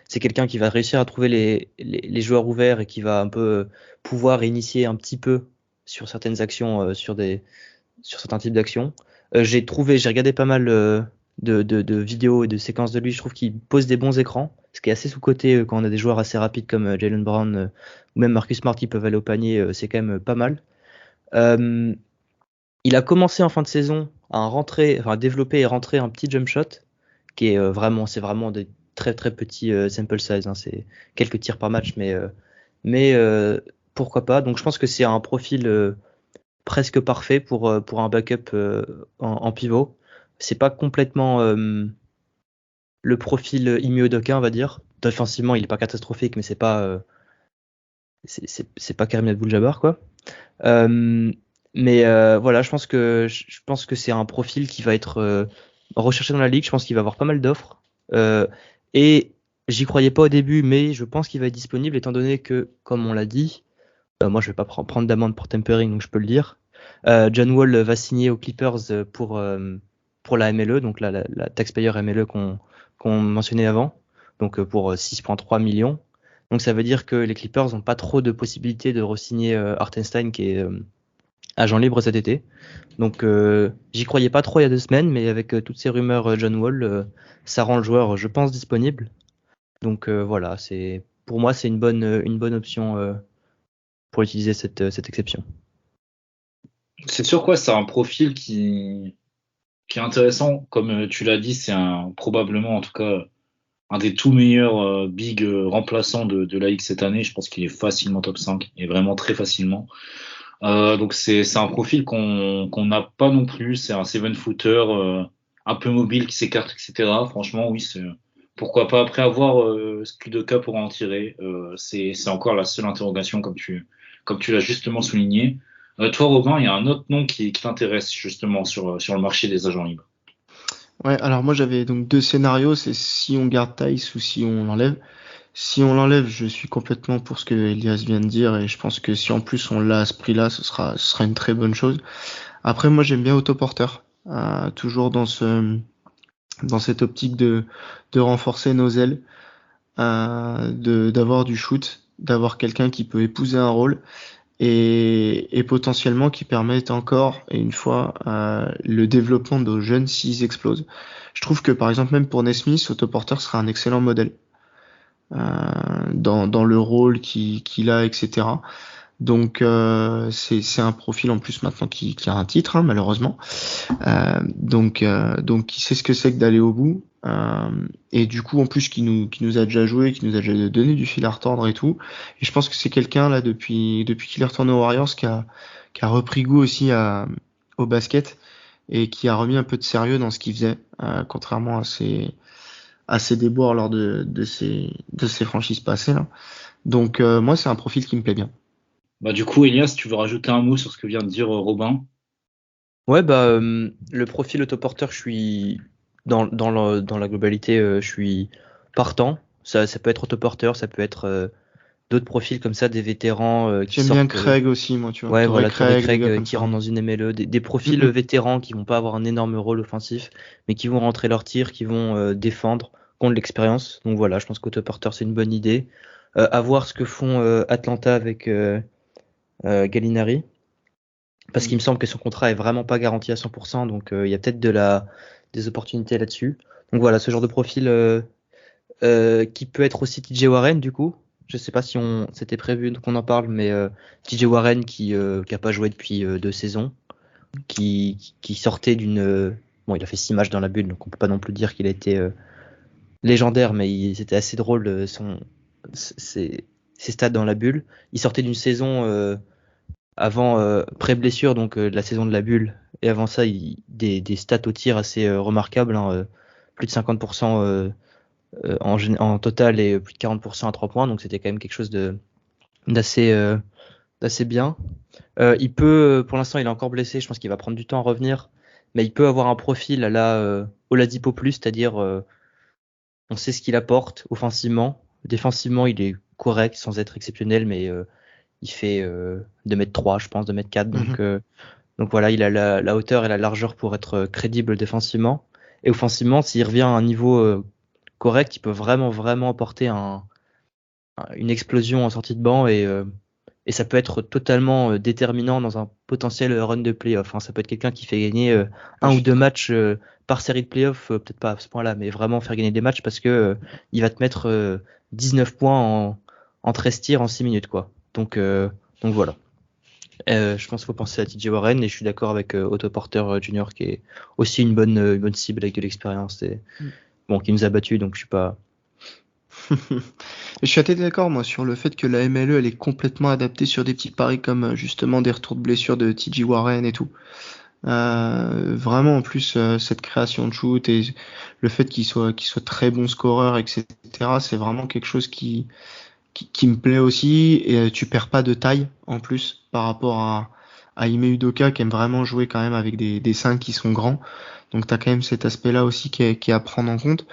Speaker 4: c'est quelqu'un qui va réussir à trouver les joueurs ouverts et qui va un peu pouvoir initier un petit peu sur certaines actions, sur certains types d'actions. J'ai regardé pas mal de vidéos et de séquences de lui. Je trouve qu'il pose des bons écrans, ce qui est assez sous-coté quand on a des joueurs assez rapides comme Jalen Brown ou même Marcus Smart qui peuvent aller au panier. C'est quand même pas mal. Euh, il a commencé en fin de saison à développer et rentrer un petit jump shot qui est c'est vraiment des très très petits sample size, hein. C'est quelques tirs par match, mais pourquoi pas. Donc je pense que c'est un profil presque parfait pour un backup en pivot. C'est pas complètement le profil Ime Udoka, on va dire. Défensivement, il est pas catastrophique, mais c'est pas Karim Abdul-Jabbar, quoi. Mais voilà, je pense que c'est un profil qui va être recherché dans la ligue. Je pense qu'il va avoir pas mal d'offres. Et j'y croyais pas au début, mais je pense qu'il va être disponible étant donné que, comme on l'a dit, moi je vais pas prendre d'amende pour tempering, donc je peux le dire. John Wall va signer aux Clippers pour la MLE, donc la taxpayer MLE qu'on mentionnait avant, donc pour 6,3 millions. Donc ça veut dire que les Clippers n'ont pas trop de possibilités de re-signer Hartenstein qui est agent libre cet été. Donc j'y croyais pas trop il y a 2 semaines, mais avec toutes ces rumeurs John Wall, ça rend le joueur, je pense, disponible. Donc voilà, pour moi c'est une bonne option pour utiliser cette exception.
Speaker 2: C'est sûr quoi, c'est un profil qui est intéressant. Comme tu l'as dit, probablement en tout cas un des tout meilleurs big remplaçants de la Ligue cette année. Je pense qu'il est facilement top 5 et vraiment très facilement. Donc c'est un profil qu'on n'a pas non plus. C'est un 7-footer un peu mobile qui s'écarte, etc. Franchement, oui, pourquoi pas. Après avoir ce cul de cas pour en tirer, c'est encore la seule interrogation comme tu l'as justement souligné. Toi, Robin, il y a un autre nom qui t'intéresse justement sur le marché des agents libres.
Speaker 3: Ouais, alors moi j'avais donc deux scénarios, c'est si on garde Tice ou si on l'enlève. Si on l'enlève, je suis complètement pour ce que Elias vient de dire et je pense que si en plus on l'a à ce prix-là, ce sera une très bonne chose. Après, moi j'aime bien Autoporteur, toujours dans cette optique de renforcer nos ailes, d'avoir du shoot, d'avoir quelqu'un qui peut épouser un rôle et potentiellement qui permettent encore, et une fois, le développement de nos jeunes s'ils explosent. Je trouve que par exemple même pour Nesmith, Autoporteur sera un excellent modèle dans le rôle qu'il a, etc. Donc c'est un profil en plus maintenant qui a un titre, hein, malheureusement. Donc qui sait ce que c'est que d'aller au bout. Et du coup en plus qui nous a déjà joué, qui nous a déjà donné du fil à retordre et tout. Et je pense que c'est quelqu'un là depuis qu'il est retourné aux Warriors qui a repris goût aussi au basket et qui a remis un peu de sérieux dans ce qu'il faisait, contrairement à ses déboires lors de ses franchises passées là. Donc moi c'est un profil qui me plaît bien.
Speaker 2: Bah, du coup, Elias, tu veux rajouter un mot sur ce que vient de dire Robin?
Speaker 4: Ouais, le profil autoporteur, je suis dans la globalité, je suis partant. Ça peut être autoporteur, ça peut être d'autres profils comme ça, des vétérans qui
Speaker 3: J'aime bien
Speaker 4: sortent.
Speaker 3: Craig aussi, moi, tu vois.
Speaker 4: Ouais,
Speaker 3: Torrey
Speaker 4: voilà, Torrey
Speaker 3: Craig, des gars
Speaker 4: Craig
Speaker 3: comme
Speaker 4: qui
Speaker 3: ça.
Speaker 4: rentrent dans une MLE, des profils
Speaker 3: Mm, mm.
Speaker 4: vétérans qui vont pas avoir un énorme rôle offensif, mais qui vont rentrer leur tir, qui vont défendre, qui ont de l'expérience. Donc voilà, je pense qu'autoporteur c'est une bonne idée. À voir ce que font Atlanta avec Gallinari. Parce qu'il me semble que son contrat est vraiment pas garanti à 100%, donc il y a peut-être des opportunités là-dessus. Donc voilà, ce genre de profil qui peut être aussi TJ Warren du coup. Je sais pas si on c'était prévu qu'on en parle, mais TJ Warren qui a pas joué depuis 2 saisons, qui sortait bon, il a fait 6 matchs dans la bulle, donc on peut pas non plus dire qu'il a été légendaire, mais c'était assez drôle ses stats dans la bulle. Il sortait d'une saison avant pré-blessure, donc de la saison de la bulle, et avant ça, des stats au tir assez remarquables, hein, plus de 50% en total et plus de 40% à 3 points, donc c'était quand même quelque chose d'assez d'assez bien. Pour l'instant, il est encore blessé, je pense qu'il va prendre du temps à revenir, mais il peut avoir un profil à la Oladipo plus, c'est-à-dire on sait ce qu'il apporte offensivement, défensivement, il est correct sans être exceptionnel, mais il fait 2m3, je pense, 2m4, donc voilà, il a la hauteur et la largeur pour être crédible défensivement. Et offensivement, s'il revient à un niveau correct, il peut vraiment, vraiment apporter une explosion en sortie de banc et ça peut être totalement déterminant dans un potentiel run de playoff, hein. Ça peut être quelqu'un qui fait gagner un ou deux matchs par série de playoff, peut-être pas à ce point-là, mais vraiment faire gagner des matchs parce que il va te mettre 19 points en 13 tirs en 6 minutes, quoi. Donc voilà. Je pense qu'il faut penser à TJ Warren et je suis d'accord avec Otto Porter Jr. qui est aussi une bonne cible avec de l'expérience et bon qui nous a battus, donc je suis pas.
Speaker 3: Je suis assez d'accord, moi, sur le fait que la MLE, elle est complètement adaptée sur des petits paris comme justement des retours de blessures de TJ Warren et tout. Vraiment, en plus, cette création de shoot et le fait qu'il soit très bon scoreur, etc., c'est vraiment quelque chose qui me plaît aussi. Et tu perds pas de taille, en plus, par rapport à Ime Udoka, qui aime vraiment jouer quand même avec des 5 qui sont grands. Donc, t'as quand même cet aspect-là aussi qui est à prendre en compte.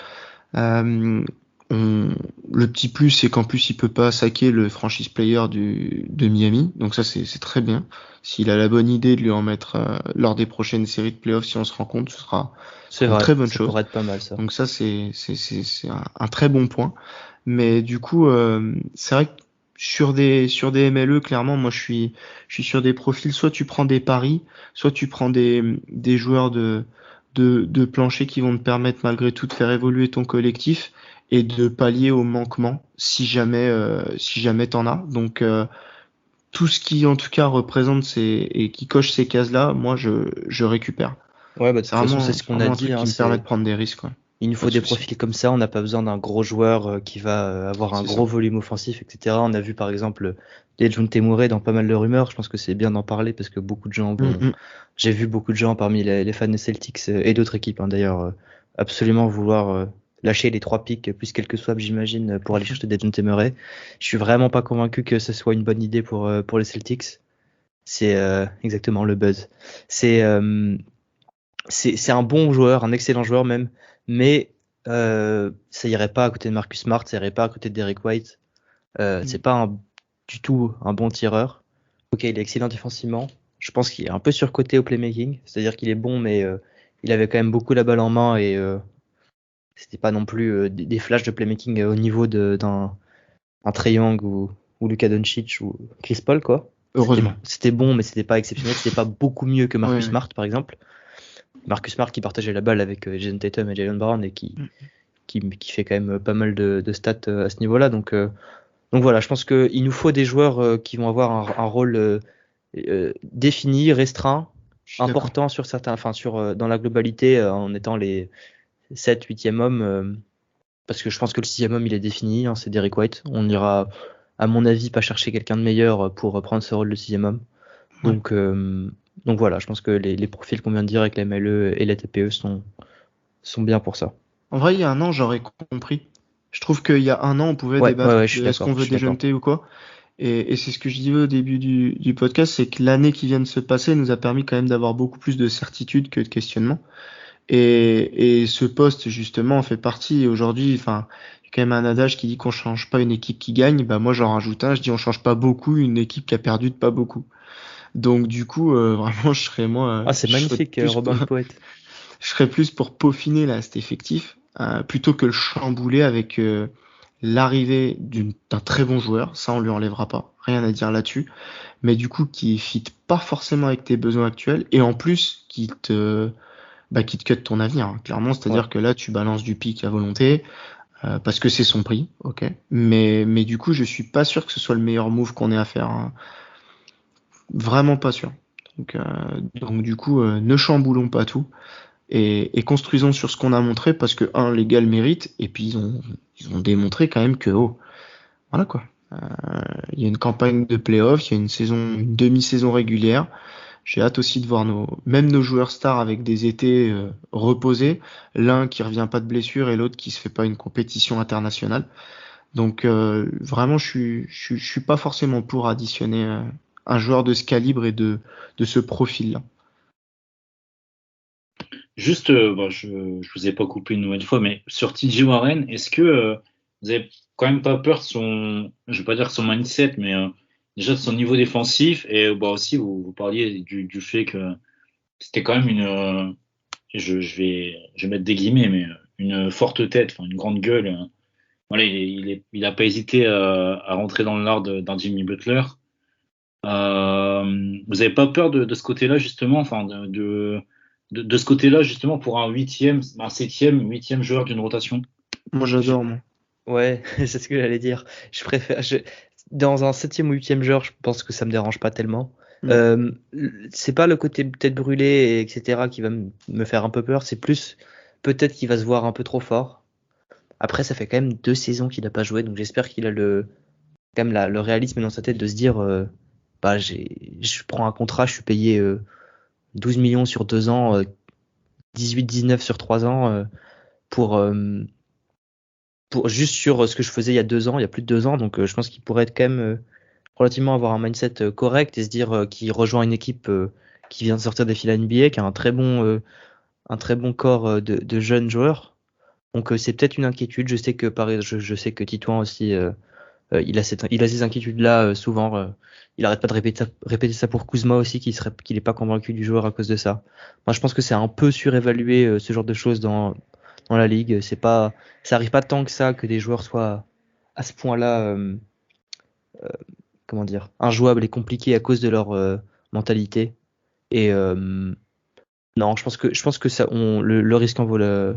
Speaker 3: Le petit plus, c'est qu'en plus, il peut pas saquer le franchise player de Miami. Donc ça, c'est très bien. S'il a la bonne idée de lui en mettre lors des prochaines séries de playoffs, si on se rend compte, ce sera
Speaker 4: C'est
Speaker 3: une
Speaker 4: vrai,
Speaker 3: très bonne
Speaker 4: ça
Speaker 3: chose.
Speaker 4: pourrait être pas mal ça.
Speaker 3: Donc ça, c'est un très bon point. Mais du coup, c'est vrai que sur des MLE, clairement, moi, je suis sur des profils. Soit tu prends des paris, soit tu prends des joueurs de plancher qui vont te permettre malgré tout de faire évoluer ton collectif et de pallier au manquement si jamais t'en as. Donc tout ce qui en tout cas représente et qui coche ces cases-là, moi je récupère.
Speaker 4: Ouais, de
Speaker 3: C'est
Speaker 4: toute façon, c'est
Speaker 3: vraiment
Speaker 4: ce qu'on a
Speaker 3: vraiment un
Speaker 4: dit,
Speaker 3: truc
Speaker 4: hein,
Speaker 3: qui me permet de prendre des risques, quoi.
Speaker 4: il nous
Speaker 3: Pas
Speaker 4: faut
Speaker 3: de
Speaker 4: des
Speaker 3: souci.
Speaker 4: profils comme ça, on n'a pas besoin d'un gros joueur qui va avoir un
Speaker 3: C'est
Speaker 4: gros
Speaker 3: ça.
Speaker 4: volume offensif, etc. On a vu par exemple Dejounte Murray dans pas mal de rumeurs, je pense que c'est bien d'en parler parce que beaucoup de gens
Speaker 3: Mm.
Speaker 4: j'ai vu beaucoup de gens parmi les fans de Celtics et d'autres équipes hein, d'ailleurs absolument vouloir lâcher les 3 pics plus quelques swaps j'imagine pour aller chercher Dejounte Murray. Je suis vraiment pas convaincu que ce soit une bonne idée pour les Celtics. C'est exactement le buzz. C'est c'est un bon joueur, un excellent joueur même, mais ça irait pas à côté de Marcus Smart, ça irait pas à côté de Derrick White. C'est pas du tout un bon tireur. Ok, il est excellent défensivement. Je pense qu'il est un peu surcoté au playmaking, c'est-à-dire qu'il est bon, mais il avait quand même beaucoup la balle en main et c'était pas non plus des flashs de playmaking au niveau d'un Trae Young ou Luka Doncic ou Chris Paul, quoi.
Speaker 3: Heureusement.
Speaker 4: C'était bon, mais c'était pas exceptionnel. C'était pas beaucoup mieux que Marcus
Speaker 3: Ouais.
Speaker 4: Smart, par exemple. Marcus Smart qui partageait la balle avec Jason Tatum et Jaylen Brown et qui fait quand même pas mal de stats à ce niveau-là. Donc voilà, je pense qu'il nous faut des joueurs qui vont avoir un rôle défini, restreint, important sur certains, enfin dans la globalité, en étant les 7, 8e hommes. Parce que je pense que le 6e homme il est défini, hein, c'est Derrick White. On ira, à mon avis, pas chercher quelqu'un de meilleur pour prendre ce rôle de 6e homme. Donc voilà, je pense que les profils qu'on vient de dire avec la MLE et la TPE sont bien pour ça.
Speaker 3: En vrai, il y a un an, j'aurais compris. Je trouve qu'il y a un an, on pouvait débattre de est-ce qu'on veut déjeuner ou quoi. Et c'est ce que je disais au début du podcast, c'est que l'année qui vient de se passer nous a permis quand même d'avoir beaucoup plus de certitude que de questionnement. Et ce poste, justement, fait partie. Aujourd'hui, enfin, il y a quand même un adage qui dit qu'on change pas une équipe qui gagne. Bah, moi, j'en rajoute un. Je dis on change pas beaucoup une équipe qui a perdu de pas beaucoup. Donc, du coup, vraiment, je serais moi.
Speaker 4: C'est magnifique, Robin le poète.
Speaker 3: Je serais plus pour peaufiner là cet effectif, plutôt que le chambouler avec l'arrivée d'un très bon joueur. Ça, on lui enlèvera pas. Rien à dire là-dessus. Mais du coup, qui fit pas forcément avec tes besoins actuels. Et en plus, qui te cut ton avenir, hein, clairement. C'est-à-dire que là, tu balances du pic à volonté, parce que c'est son prix, ok. Mais du coup, je suis pas sûr que ce soit le meilleur move qu'on ait à faire, hein. Vraiment pas sûr. Donc du coup, ne chamboulons pas tout et construisons sur ce qu'on a montré, parce que les gars le méritent, et puis ils ont démontré quand même que voilà quoi. Il y a une campagne de playoff, il y a une demi-saison régulière. J'ai hâte aussi de voir même nos joueurs stars avec des étés reposés, l'un qui revient pas de blessure et l'autre qui se fait pas une compétition internationale. Donc vraiment, je suis pas forcément pour additionner un joueur de ce calibre et de ce profil-là.
Speaker 2: Juste, je vous ai pas coupé une nouvelle fois, mais sur TJ Warren, est-ce que vous avez quand même pas peur de je vais pas dire son mindset, mais déjà de son niveau défensif, et aussi vous parliez du fait que c'était quand même je vais mettre des guillemets, mais une forte tête, une grande gueule. Voilà, il a pas hésité à rentrer dans l'art d'un Jimmy Butler. Vous avez pas peur de ce côté-là justement, de ce côté-là justement pour un septième joueur d'une rotation?
Speaker 3: Moi, j'adore, moi.
Speaker 4: Ouais, c'est ce que j'allais dire. Dans un 7e ou 8e joueur, je pense que ça me dérange pas tellement. C'est pas le côté tête brûlée, etc., qui va me faire un peu peur. C'est plus peut-être qu'il va se voir un peu trop fort. Après, ça fait quand même 2 saisons qu'il n'a pas joué, donc j'espère qu'il a le réalisme dans sa tête de se dire je prends un contrat, je suis payé 12 millions sur 2 ans, 18-19 sur 3 ans pour juste sur ce que je faisais il y a 2 ans, il y a plus de 2 ans. Donc je pense qu'il pourrait être quand même relativement avoir un mindset correct et se dire qu'il rejoint une équipe qui vient de sortir des filets NBA, qui a un très bon corps de jeunes joueurs. Donc c'est peut-être une inquiétude. Je sais que je sais que Titouan aussi il a ces inquiétudes-là souvent. Il arrête pas de répéter ça pour Kuzma aussi, qu'il est pas convaincu du joueur à cause de ça. Moi, je pense que c'est un peu surévalué ce genre de choses dans la ligue. Ça arrive pas tant que ça que des joueurs soient à ce point-là, comment dire, injouables et compliqués à cause de leur mentalité. Et non, je pense que ça, le risque en vaut le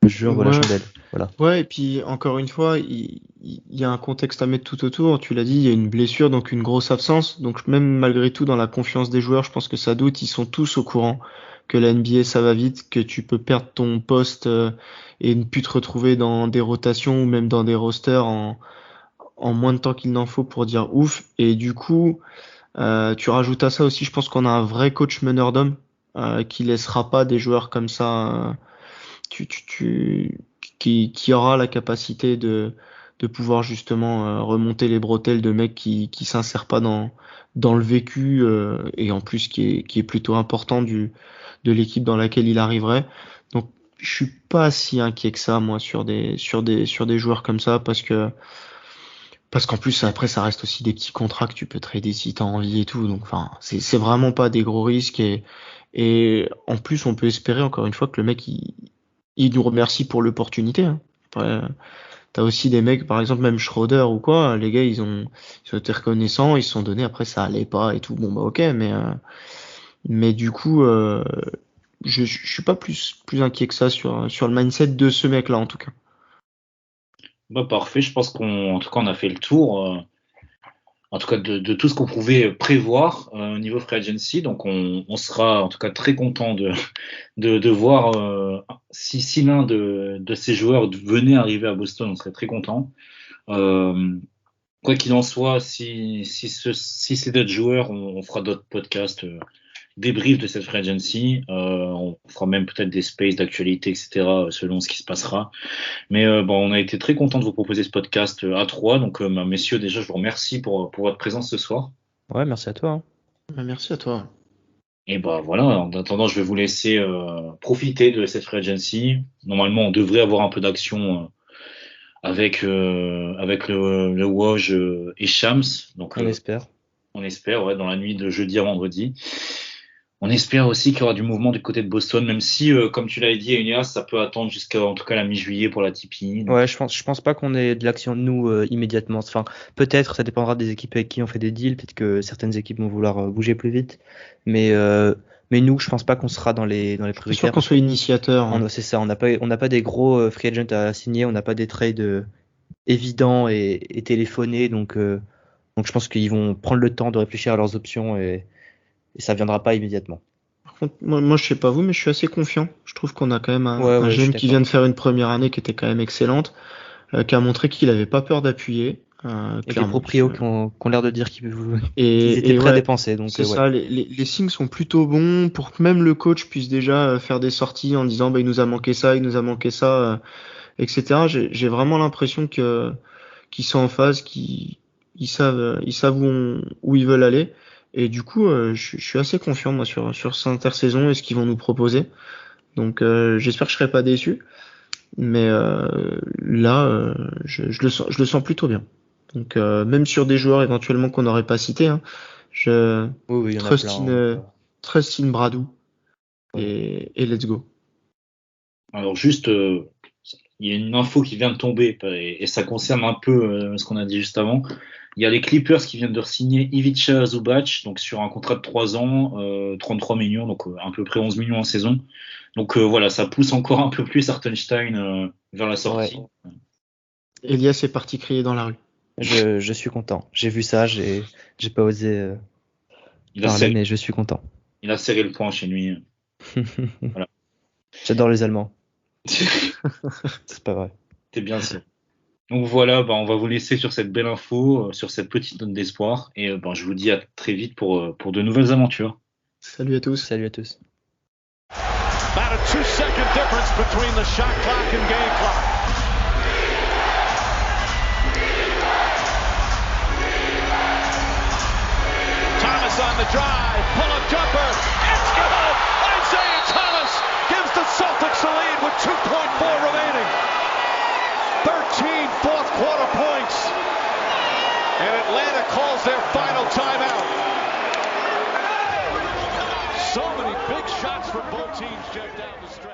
Speaker 4: jeu en vaut la chandelle. Voilà.
Speaker 3: Ouais, et puis encore une fois, il y a un contexte à mettre tout autour. Tu l'as dit, il y a une blessure, donc une grosse absence. Donc même malgré tout, dans la confiance des joueurs, je pense que ça doute. Ils sont tous au courant que la NBA, ça va vite, que tu peux perdre ton poste et ne plus te retrouver dans des rotations ou même dans des rosters en moins de temps qu'il n'en faut pour dire ouf. Et du coup, tu rajoutes à ça aussi, je pense qu'on a un vrai coach meneur d'hommes qui laissera pas des joueurs comme ça. Qui aura la capacité de pouvoir justement remonter les bretelles de mecs qui s'insèrent pas dans le vécu et en plus qui est plutôt important du de l'équipe dans laquelle il arriverait. Donc je suis pas si inquiet que ça, moi, sur des joueurs comme ça, parce qu'en plus après ça reste aussi des petits contrats que tu peux trader si t'as envie et tout. Donc enfin c'est vraiment pas des gros risques et en plus on peut espérer encore une fois que le mec il nous remercie pour l'opportunité. Hein. Après, t'as aussi des mecs, par exemple même Schroeder ou quoi, les gars ils ont été reconnaissants, ils se sont donnés, après ça allait pas et tout, bon bah ok, mais du coup je suis pas plus inquiet que ça sur le mindset de ce mec là en tout cas.
Speaker 2: Bah, parfait, je pense qu'en tout cas on a fait le tour. En tout cas de tout ce qu'on pouvait prévoir au niveau free agency. Donc on sera en tout cas très content de voir si l'un de ces joueurs venait arriver à Boston, on serait très content. Quoi qu'il en soit, si c'est d'autres joueurs, on fera d'autres podcasts débrief de cette free agency. On fera même peut-être des spaces d'actualité, etc. selon ce qui se passera. Mais on a été très content de vous proposer ce podcast à trois. Donc, messieurs, déjà, je vous remercie pour votre présence ce soir.
Speaker 4: Ouais, merci à toi. Hein.
Speaker 3: Merci à toi.
Speaker 2: Et voilà, en attendant, je vais vous laisser profiter de cette free agency. Normalement, on devrait avoir un peu d'action avec le Woj et Shams. Donc,
Speaker 4: on espère.
Speaker 2: On espère, ouais, dans la nuit de jeudi à vendredi. On espère aussi qu'il y aura du mouvement du côté de Boston, même si, comme tu l'avais dit, Eunice, ça peut attendre jusqu'à en tout cas la mi-juillet pour la Tipeee.
Speaker 4: Ouais, je pense pas qu'on ait de l'action de nous immédiatement. Enfin, peut-être, ça dépendra des équipes avec qui on fait des deals. Peut-être que certaines équipes vont vouloir bouger plus vite. Mais nous, je pense pas qu'on sera dans les prioritaires.
Speaker 3: C'est sûr qu'on soit initiateur. Hein.
Speaker 4: C'est ça. On n'a pas des gros free agents à signer. On n'a pas des trades évidents et téléphonés. Donc je pense qu'ils vont prendre le temps de réfléchir à leurs options et ça viendra pas immédiatement.
Speaker 3: Par contre, moi je sais pas vous, mais je suis assez confiant. Je trouve qu'on a quand même un GM qui vient de faire une première année qui était quand même excellente, qui a montré qu'il avait pas peur d'appuyer.
Speaker 4: Et les proprios qui ont l'air de dire qu'ils étaient prêts à dépenser. Donc
Speaker 3: c'est ça, les signes sont plutôt bons pour que même le coach puisse déjà faire des sorties en disant il nous a manqué ça, etc. J'ai vraiment l'impression qu'ils sont en phase, qu'ils savent où ils veulent aller. Et du coup, je suis assez confiant moi sur cette intersaison et ce qu'ils vont nous proposer. Donc j'espère que je serai pas déçu. Mais là, je le sens plutôt bien. Donc même sur des joueurs éventuellement qu'on n'aurait pas cités, hein, je trust in Bradou et let's go.
Speaker 2: Alors juste, il y a une info qui vient de tomber et ça concerne un peu ce qu'on a dit juste avant. Il y a les Clippers qui viennent de signer Ivica Zubac, donc sur un contrat de 3 ans, 33 millions, donc à peu près 11 millions en saison. Donc voilà, ça pousse encore un peu plus Hartenstein vers la sortie. Ouais.
Speaker 3: Elias est parti crier dans la rue.
Speaker 4: Je suis content. J'ai vu ça, j'ai pas osé parler, mais je suis content.
Speaker 2: Il a serré le poing chez lui. Voilà.
Speaker 4: J'adore les Allemands. C'est pas vrai.
Speaker 2: C'est bien ça. Donc voilà, on va vous laisser sur cette belle info, sur cette petite note d'espoir. Et je vous dis à très vite pour de nouvelles aventures.
Speaker 3: Salut à tous.
Speaker 4: Salut à tous.
Speaker 5: About a 2-second difference between the shot clock and game clock. Thomas on the drive, pull-up jumper, it's good! Isaiah Thomas gives the Celtics the lead with 2.4 remaining. 13 fourth quarter points. And Atlanta calls their final timeout. So many big shots from both teams, Jeff, down the stretch.